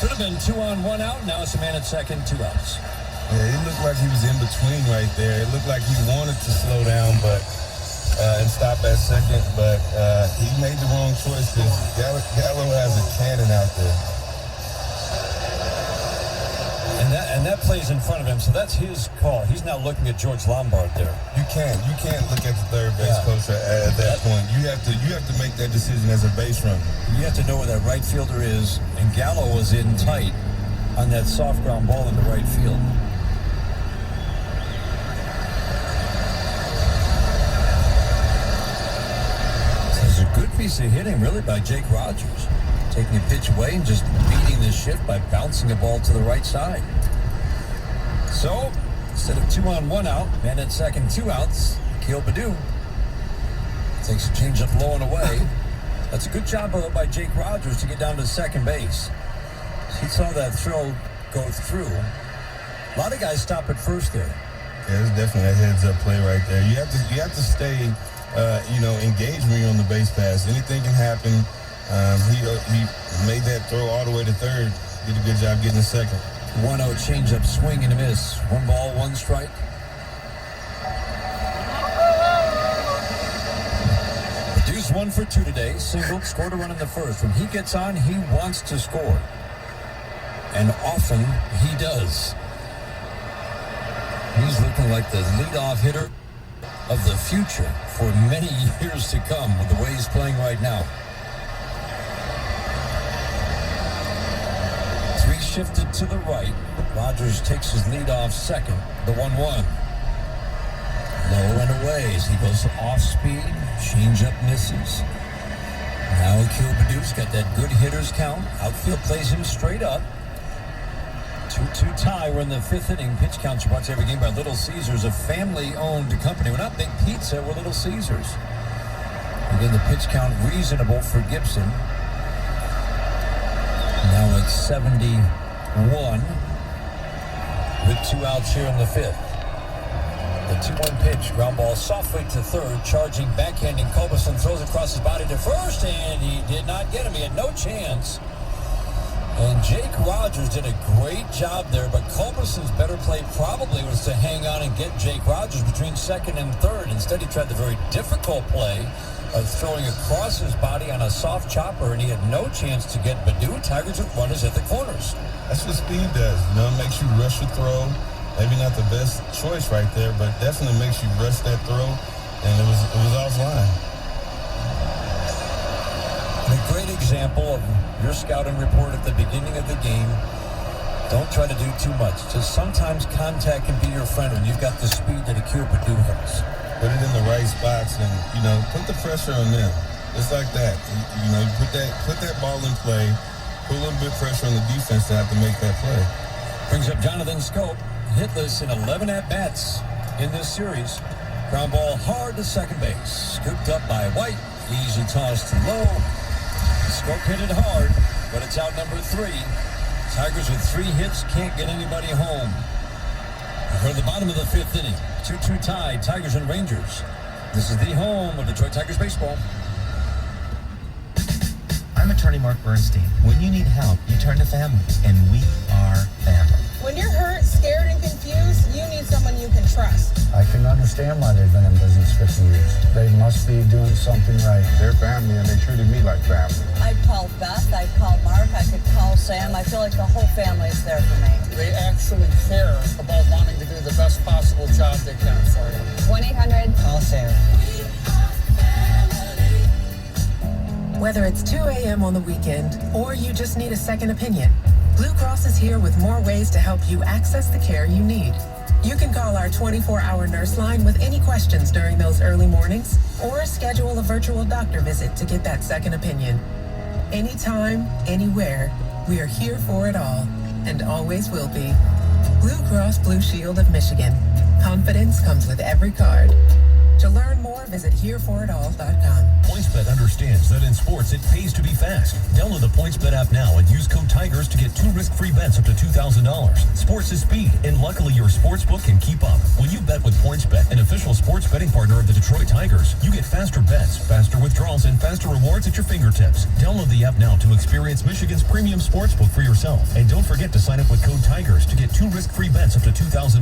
Could have been 2 on, 1 out. Now it's a man at second, 2 outs. Yeah, it looked like he was in between right there. It looked like he wanted to slow down and stop at second, but he made the wrong choice because Gallo has a cannon out there. And that plays in front of him, so that's his call. He's now looking at George Lombard there. You can't look at the third base coach at that point. You have to make that decision as a base runner. You have to know where that right fielder is, and Gallo was in tight on that soft ground ball in the right field. This is a good piece of hitting, really, by Jake Rogers. Taking a pitch away and just beating the shift by bouncing the ball to the right side. So, instead of 2 on, 1 out, man at second, 2 outs, Akil Baddoo. Takes a changeup low and away. That's a good job by Jake Rogers to get down to second base. He saw that throw go through. A lot of guys stop at first there. Yeah, it's definitely a heads-up play right there. You have to stay, engaged when you're on the base pass. Anything can happen. He made that throw all the way to third. Did a good job getting the second. 1-0 changeup, swing and a miss. 1 ball, 1 strike. Deuce 1 for 2 today. Singled, scored a run in the first. When he gets on, he wants to score. And often he does. He's looking like the leadoff hitter of the future for many years to come with the way he's playing right now. 3 shifted to the right. Rogers takes his lead off second. The 1-1. Low and away as he goes off speed. Changeup misses. Now Akil Baddoo's got that good hitter's count. Outfield plays him straight up. 2-2 tie. We're in the 5th inning. Pitch counts are brought to you every game by Little Caesars, a family-owned company. We're not Big Pizza, we're Little Caesars. Again, the pitch count reasonable for Gibson. Now it's 71 with 2 outs here in the 5th. The 2-1 pitch, ground ball softly to third, charging backhanding Culberson, throws across his body to first, and he did not get him. He had no chance. And Jake Rogers did a great job there, but Culberson's better play probably was to hang on and get Jake Rogers between second and third. Instead, he tried the very difficult play of throwing across his body on a soft chopper, and he had no chance to get Baddoo. Tigers with runners at the corners. That's what speed does. It makes you rush your throw. Maybe not the best choice right there, but definitely makes you rush that throw, and it was offline. And a great example of your scouting report at the beginning of the game. Don't try to do too much. Just sometimes contact can be your friend when you've got the speed that Akil Baddoo has. Put it in the right spots and, put the pressure on them. Just like that. Put that ball in play, put a little bit of pressure on the defense to have to make that play. Brings up Jonathan Scope, hitless in 11 at-bats in this series. Ground ball hard to second base. Scooped up by White. Easy toss to low. Scope hit it hard, but it's out number 3. Tigers with 3 hits can't get anybody home. We're at the bottom of the 5th inning. 2-2 tie, Tigers and Rangers. This is the home of Detroit Tigers baseball. I'm attorney Mark Bernstein. When you need help, you turn to family, and we are family. When you're hurt, scared, and confused, you need someone you can trust. I can understand why they've been in business 50 years. They must be doing something right. They're family, and they treated me like family. I'd call Beth, I'd call Mark, I could call Sam. I feel like the whole family is there for me. They actually care about wanting to do the best possible job they can for you. 1-800. Call Sarah. Whether it's 2 a.m. on the weekend or you just need a second opinion, Blue Cross is here with more ways to help you access the care you need. You can call our 24-hour nurse line with any questions during those early mornings or schedule a virtual doctor visit to get that second opinion. Anytime, anywhere, we are here for it all and always will be. Blue Cross Blue Shield of Michigan. Confidence comes with every card. To learn more, visit hereforitall.com. PointsBet understands that in sports, it pays to be fast. Download the PointsBet app now and use code TIGERS to get 2 risk-free bets up to $2,000. Sports is speed, and luckily your sportsbook can keep up. When you bet with PointsBet, an official sports betting partner of the Detroit Tigers, you get faster bets, faster withdrawals, and faster rewards at your fingertips. Download the app now to experience Michigan's premium sportsbook for yourself. And don't forget to sign up with code TIGERS to get 2 risk-free bets up to $2,000.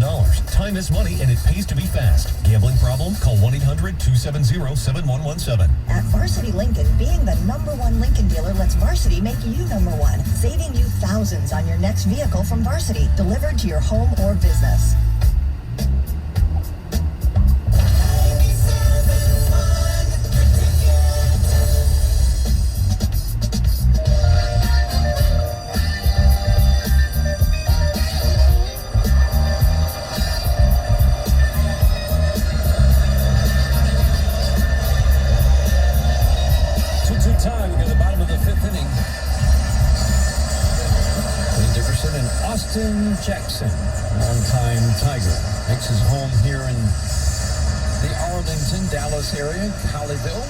Time is money, and it pays to be fast. Gambling problem? Call 1-800-270-7117. At Varsity Lincoln, being the #1 Lincoln dealer lets Varsity make you #1, saving you thousands on your next vehicle from Varsity, delivered to your home or business. Time, we're at the bottom of the 5th inning. Wayne Dickerson and Austin Jackson, longtime Tiger, makes his home here in the Arlington, Dallas area, Colleyville.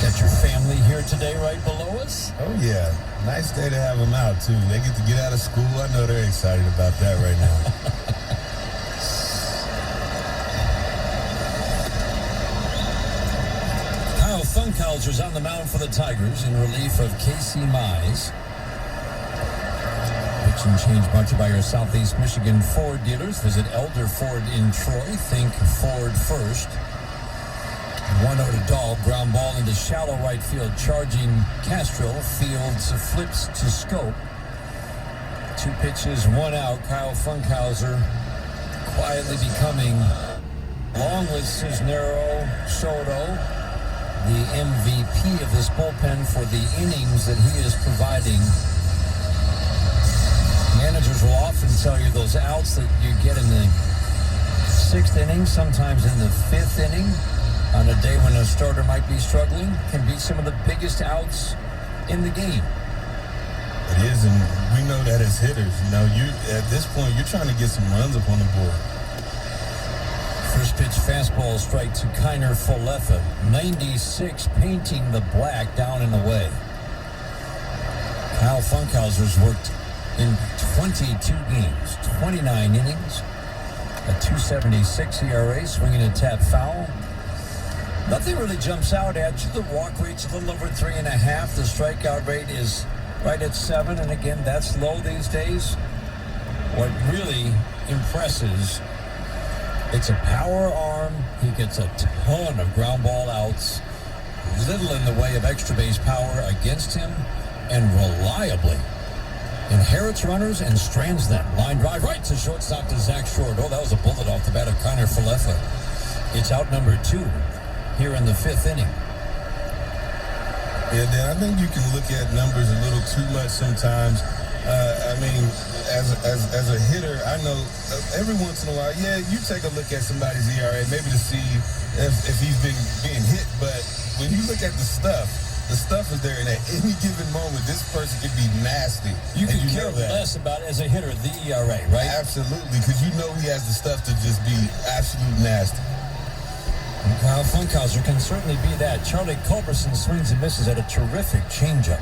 Got your family here today right below us? Oh, yeah. Nice day to have them out, too. They get to get out of school. I know they're excited about that right now. Kyle Funkhouser's on the mound for the Tigers in relief of Casey Mize. Pitching change brought to you by your Southeast Michigan Ford dealers. Visit Elder Ford in Troy. Think Ford first. 1-0 to Dahl. Ground ball into shallow right field. Charging Castro. Fields flips to Scope. 2 pitches, 1 out. Kyle Funkhouser quietly becoming, along with Cisnero, Soto, the MVP of this bullpen for the innings that he is providing. Managers will often tell you those outs that you get in the 6th inning, sometimes in the 5th inning, on a day when a starter might be struggling, can be some of the biggest outs in the game. It is, and we know that as hitters, at this point, you're trying to get some runs up on the board. First pitch fastball strike to Kiner Falefa. 96, painting the black down and away. Kyle Funkhouser's worked in 22 games, 29 innings, a 2.76 ERA, swinging a tap foul. Nothing really jumps out at you. The walk rate's a little over 3.5. The strikeout rate is right at 7, and again, that's low these days. What really impresses, it's a power arm. He gets a ton of ground ball outs, little in the way of extra base power against him, and reliably inherits runners and strands them. Line drive right to shortstop to Zach Short. Oh, that was a bullet off the bat of Kiner Falefa. It's out number 2 here in the 5th inning. Yeah, Dan, I think you can look at numbers a little too much sometimes. I mean, as a hitter, I know every once in a while, yeah, you take a look at somebody's ERA, maybe to see if he's being hit. But when you look at the stuff is there, and at any given moment, this person could be nasty. You can care less about, as a hitter, the ERA, right? Absolutely, because you know he has the stuff to just be absolute nasty. And Kyle Funkhouser can certainly be that. Charlie Culberson swings and misses at a terrific changeup.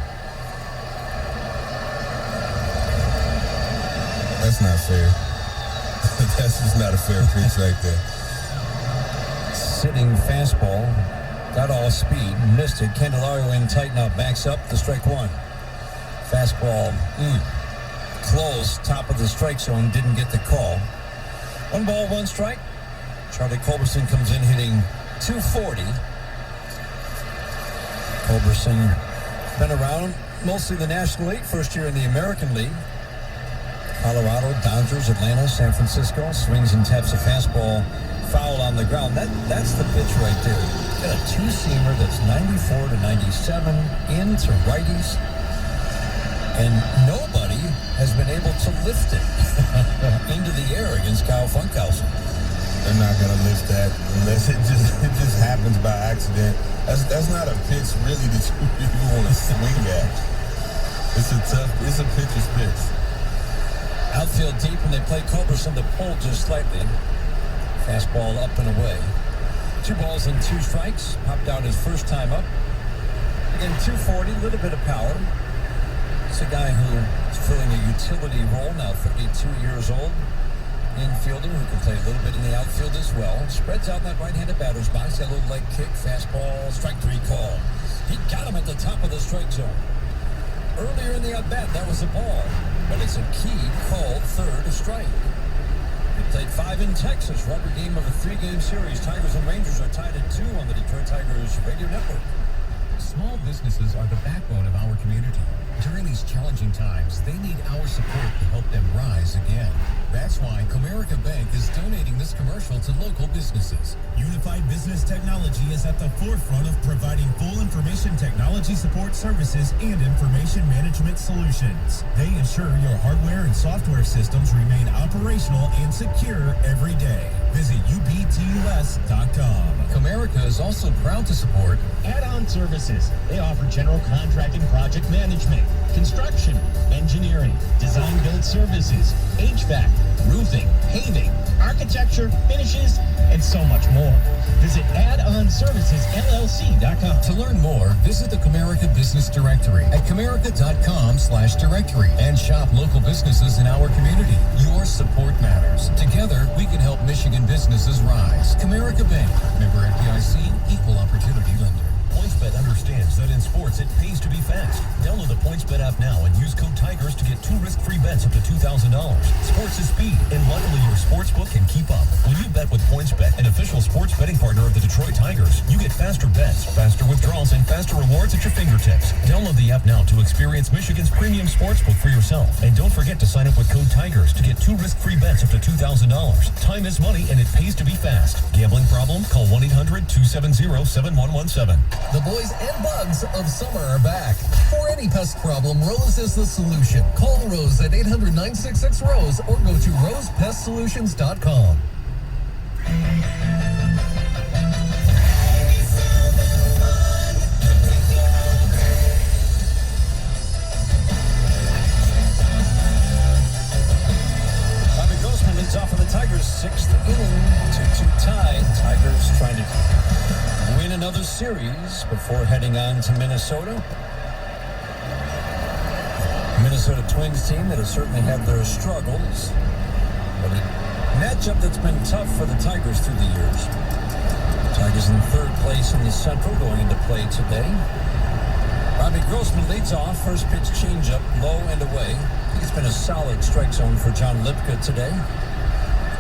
That's not fair. That's just not a fair pitch right there. Sitting fastball. Got all speed. Missed it. Candelario in tight now. Backs up the strike 1. Fastball. Close. Top of the strike zone. Didn't get the call. 1 ball, 1 strike. Charlie Culberson comes in hitting .240. Culberson been around mostly the National League. First year in the American League. Colorado, Dodgers, Atlanta, San Francisco. Swings and taps a fastball foul on the ground. That's the pitch right there. Got a 2-seamer that's 94 to 97 into righties. And nobody has been able to lift it into the air against Kyle Funkhouser. They're not going to lift that unless it just happens by accident. That's not a pitch really that you want to swing at. It's a pitcher's pitch. Outfield deep, and they play Culberson to pull just slightly. Fastball up and away. 2 balls and 2 strikes. Popped out his first time up. Again, .240, a little bit of power. It's a guy who is filling a utility role now, 32 years old. Infielder who can play a little bit in the outfield as well. Spreads out that right-handed batter's box. That little leg kick, fastball, strike 3 call. He got him at the top of the strike zone. Earlier in the at-bat, that was a ball. But it's a key called 3rd strike. They played 5 in Texas. Rubber game of a 3-game series. Tigers and Rangers are tied at 2 on the Detroit Tigers Radio Network. Small businesses are the backbone of our community. During these challenging times, they need our support to help them rise again. That's why Comerica Bank is donating this commercial to local businesses. Unified Business Technology is at the forefront of providing full information technology support services and information management solutions. They ensure your hardware and software systems remain operational and secure every day. Visit ubtus.com. Comerica is also proud to support Add-on Add-on Services. They offer general contracting, project management, construction, engineering, design build services, HVAC, roofing, paving, architecture, finishes, and so much more. Visit addonservicesllc.com. To learn more, visit the Comerica Business Directory at comerica.com/directory and shop local businesses in our community. Your support matters. Together, we can help Michigan businesses rise. Comerica Bank, member FDIC, equal opportunity lender. PointsBet understands that in sports, it pays to be fast. Download the PointsBet app now and use code TIGERS to get 2 risk-free bets up to $2,000. Sports is speed, and luckily your sportsbook can keep up. When you bet with PointsBet, an official sports betting partner of the Detroit Tigers, you get faster bets, faster withdrawals, and faster rewards at your fingertips. Download the app now to experience Michigan's premium sportsbook for yourself. And don't forget to sign up with code TIGERS to get 2 risk-free bets up to $2,000. Time is money, and it pays to be fast. Gambling problem? Call 1-800-270-7117. The boys and bugs of summer are back. For any pest problem, Rose is the solution. Call Rose at 800-966-ROSE or go to rosepestsolutions.com. Bobby Grossman leads off for the Tigers, 6th inning, 2-2 tie. Tigers trying to win another series before heading on to Minnesota. Minnesota Twins team that has certainly had their struggles, but a matchup that's been tough for the Tigers through the years. Tigers in 3rd place in the Central going into play today. Bobby Grossman leads off. First pitch changeup, low and away. He's been a solid strike zone for John Lipka today.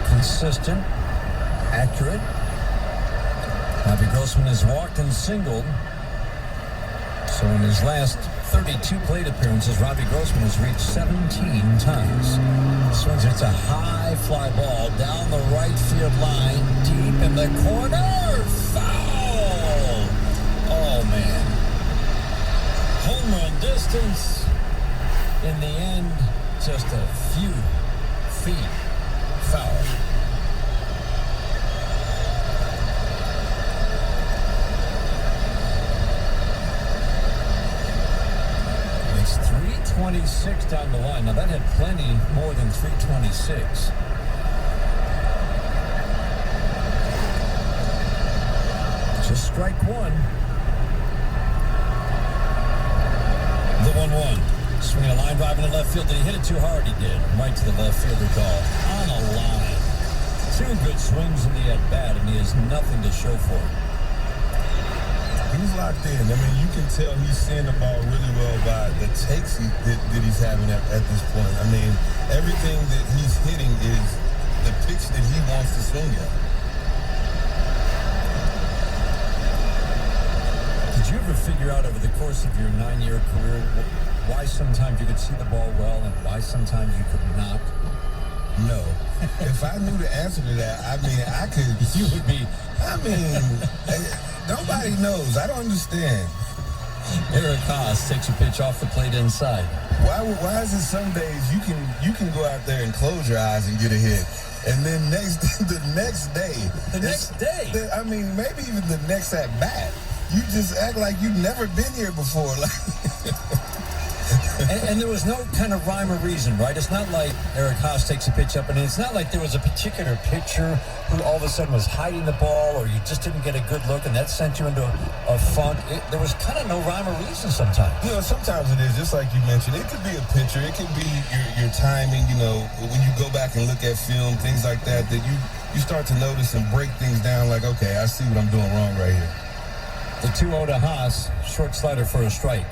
Consistent, accurate. Bobby Grossman has walked and singled. So in his last 32 plate appearances, Robbie Grossman has reached 17 times. Swings, it's a high fly ball down the right field line, deep in the corner. Foul! Oh, man. Home run distance. In the end, just a few feet. Foul. It's 326 down the line. Now, that had plenty more than 326. Just strike one. The 1-1. Swinging a line drive in the left field. Did he hit it too hard? He did. Right to the left fielder goal. On a line. 2 good swings in the at-bat, and he has nothing to show for it. He's locked in. I mean, you can tell he's seeing the ball really well by the takes that he's having at this point. I mean, everything that he's hitting is the pitch that he wants to swing at. Did you ever figure out over the course of your 9-year career why sometimes you could see the ball well and why sometimes you could not? No. If I knew the answer to that, I mean, I could. You would be. I mean, nobody knows. I don't understand. Eric Haas takes a pitch off the plate inside. Why is it some days you can go out there and close your eyes and get a hit, and then the next day, I mean, maybe even the next at bat, you just act like you've never been here before, like. And there was no kind of rhyme or reason, right? It's not like Eric Haas takes a pitch up, and it's not like there was a particular pitcher who all of a sudden was hiding the ball, or you just didn't get a good look, and that sent you into a funk. There was kind of no rhyme or reason sometimes. You know, sometimes it is, just like you mentioned. It could be a pitcher. It could be your timing, you know, when you go back and look at film, things like that, that you start to notice and break things down like, okay, I see what I'm doing wrong right here. The 2-0 to Haas, short slider for a strike.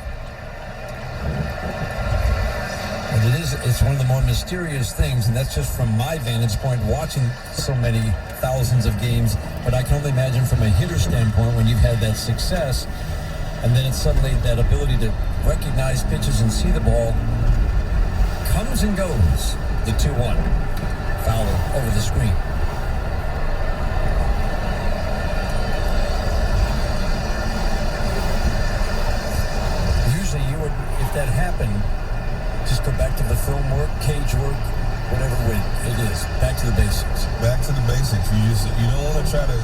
And it's one of the more mysterious things, and that's just from my vantage point, watching so many thousands of games. But I can only imagine from a hitter standpoint, when you've had that success, and then it's suddenly that ability to recognize pitches and see the ball comes and goes. The 2-1. Fowler over the screen. Usually you would, if that happened, just go back to the film work, cage work, whatever way it is. Back to the basics. Back to the basics. You don't want to try to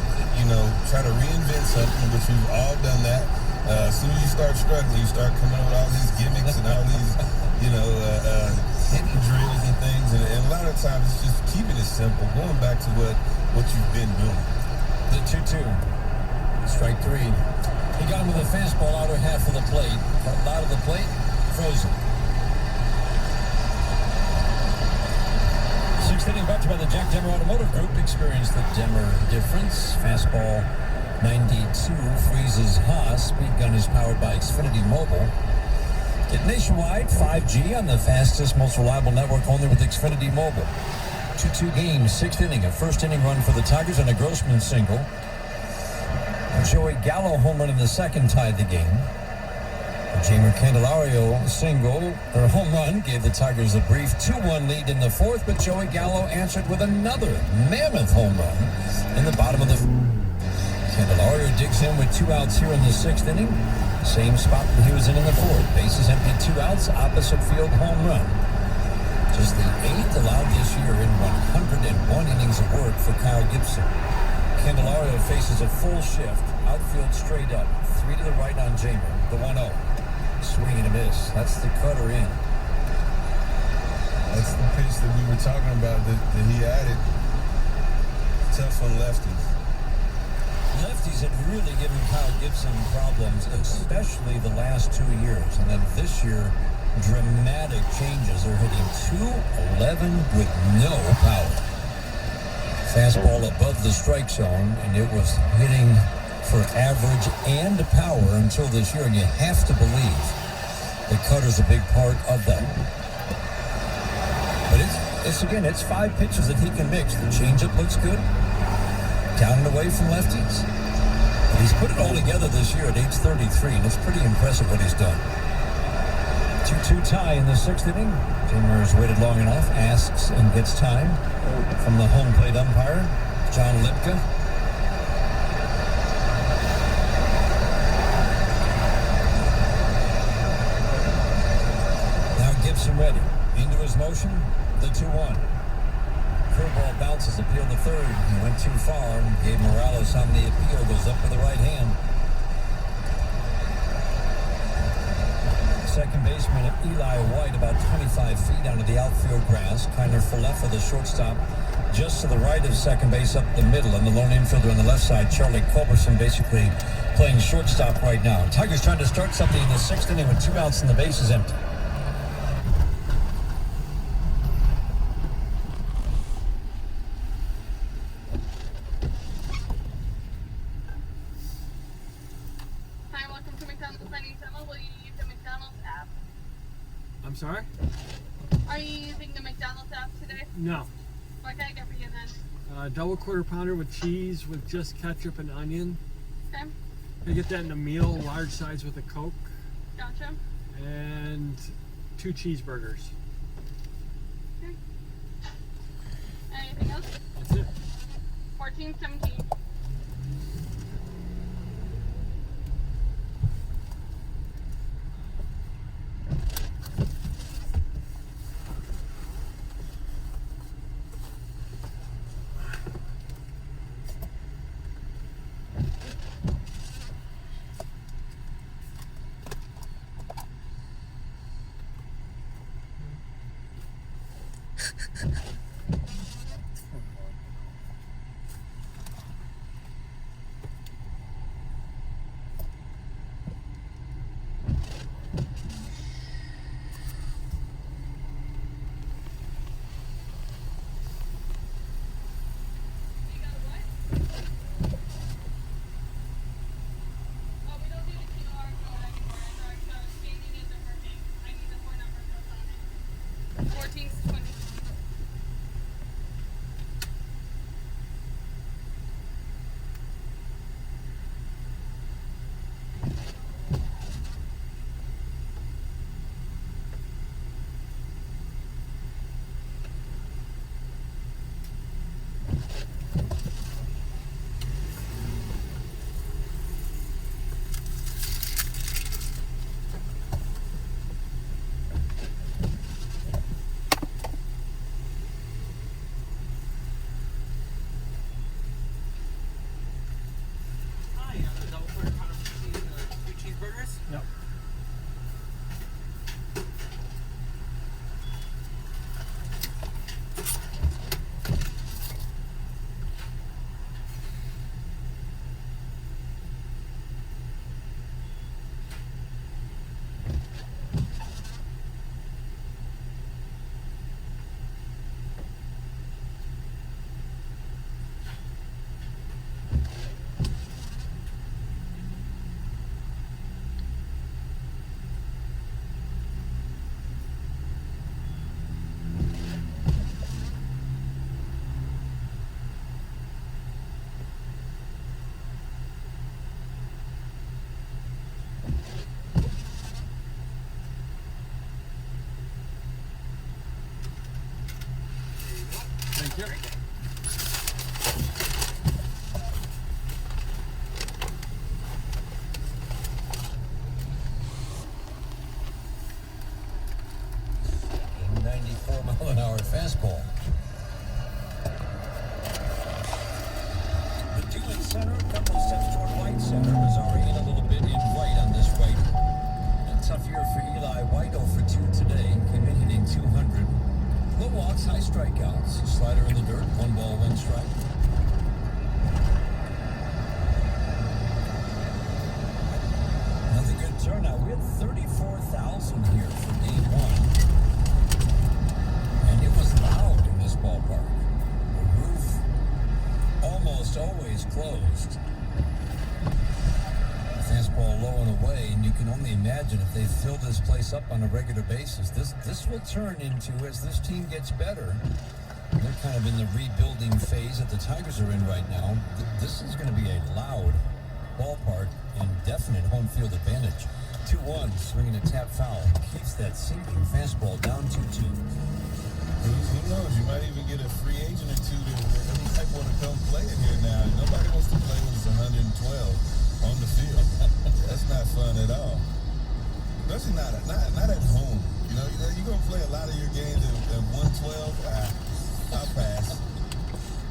reinvent something, but you've all done that. start struggling. You start coming up with all these gimmicks and all these, hidden drills and things. And a lot of times it's just keeping it simple, going back to what you've been doing. The 2-2. Strike three. He got him with a fastball outer half of the plate. Out of the plate, frozen. Sixth inning brought to you by the Jack Demmer Automotive Group. Experience the Demmer difference. Fastball 92 freezes Haas. Speed gun is powered by Xfinity Mobile. Get nationwide 5G on the fastest, most reliable network only with Xfinity Mobile. 2-2 game, sixth inning. A first inning run for the Tigers and a Grossman single. Joey Gallo home run in the second tied the game. A Jamer Candelario home run gave the Tigers a brief 2-1 lead in the fourth, but Joey Gallo answered with another mammoth home run in the bottom of the Candelario digs in with 2 outs here in the sixth inning. Same spot that he was in the fourth. Bases empty, 2 outs, opposite field home run. Just the 8th allowed this year in 101 innings of work for Kyle Gibson. Candelario faces a full shift, outfield straight up, 3 to the right on Jamer, the 1-0. Swing and a miss. That's the cutter in. That's the pitch that we were talking about that he added. Tough on lefties. Lefties had really given Kyle Gibson problems, especially the last 2 years. And then this year, dramatic changes. They're hitting .211 with no power. Fastball above the strike zone, and it was hitting for average and power until this year, and you have to believe the cutter's a big part of that. But it's 5 pitches that he can mix. The changeup looks good, down and away from lefties. But he's put it all together this year at age 33, and it's pretty impressive what he's done. 2-2 tie in the sixth inning. Jamer has waited long enough, asks and gets time from the home plate umpire, John Lipka. Now Gibson ready. Into his motion, the 2-1. Curveball bounces, appeal to third. He went too far. Gabe Morales on the appeal, goes up with the right hand. Second baseman Eli White about 25 feet onto the outfield grass. Kiner Falefa, the shortstop, just to the right of second base up the middle. And the lone infielder on the left side, Charlie Culberson, basically playing shortstop right now. Tigers trying to start something in the sixth inning with 2 outs and the base is empty. Hi, welcome to McDonald's. My name's Emma. Will you use the McDonald's app? I'm sorry? Are you using the McDonald's app today? No. What can I get for you then? Double quarter pounder with cheese with just ketchup and onion. Okay. I get that in a meal, large size with a Coke. Gotcha. And 2 cheeseburgers. Okay. Anything else? That's it. $14.17. Yep. A 94-mile-an-hour fastball. The two in center, a couple of steps toward right center. Mazzari in a little bit in right on this right. A tough year for Eli White, 0 for 2 today. Came in hitting 200. Low walks, high strikeouts. Slider in the dirt, 1 ball, 1 strike. Another good turnout. We had 34,000 here for game 1. And it was loud in this ballpark. The roof almost always closed. Fastball low and away, and you can only imagine if they fill this place up on a regular basis. This will turn into, as this team gets better, they're kind of in the rebuilding phase that the Tigers are in right now. This is going to be a loud ballpark and definite home field advantage. 2-1, swinging a tap foul. Keeps that sinking fastball down 2-2. Who knows? You might even get a free agent or two that might want to come play in here now. Nobody wants to play with us 112 on the field. That's not fun at all. Especially not at home. You know, you're going to play a lot of your games at 112. I'll pass.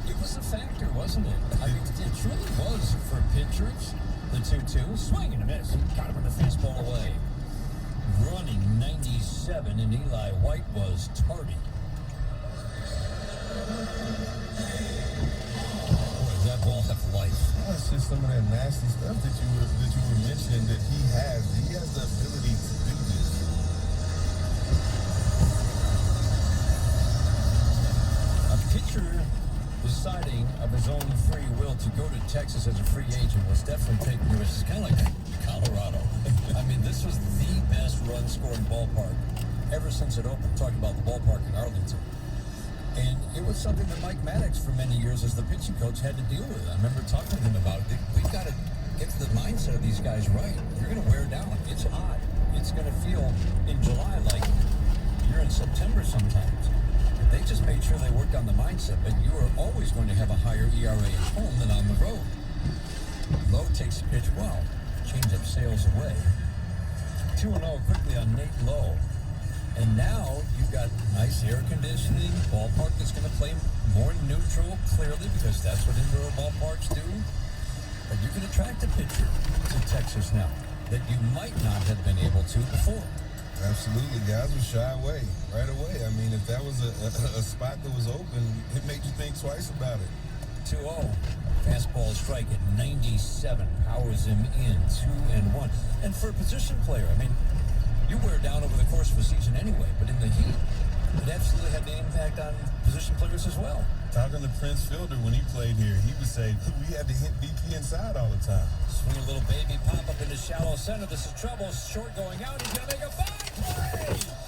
It was a factor, wasn't it? I mean, it truly was for pitchers. The 2-2, swing and a miss. Got him in the fastball away. Running 97, and Eli White was tardy. That ball have life. That's just some of that nasty stuff that you were mentioning that he has. He has the ability to do this. A pitcher deciding of his own free will to go to Texas as a free agent was definitely taking risks. It's kind of like Colorado. I mean, this was the best run-scoring ballpark ever since it opened. Talking about the ballpark in Arlington. And it was something that Mike Maddox, for many years as the pitching coach, had to deal with. I remember talking to him about it. We've got to get the mindset of these guys right. You're going to wear down. It's hot. It's going to feel in July like you're in September sometimes. They just made sure they worked on the mindset, but you are always going to have a higher ERA at home than on the road. Lowe takes the pitch well. Changeup sails away. 2-0 quickly on Nate Lowe. And now you've got nice air conditioning, ballpark that's going to play more neutral, clearly, because that's what indoor ballparks do. But you can attract a pitcher to Texas now that you might not have been able to before. Absolutely. Guys would shy away right away. I mean, if that was a spot that was open, it made you think twice about it. 2-0. Fastball strike at 97. Powers him in 2-1. And for a position player, I mean, you wear down over the course of a season anyway, but in the heat, it absolutely had an impact on position players as well. Talking to Prince Fielder when he played here, he would say, we had to hit BP inside all the time. Swing a little baby pop up into shallow center. This is trouble. Short going out. He's going to make a fine play.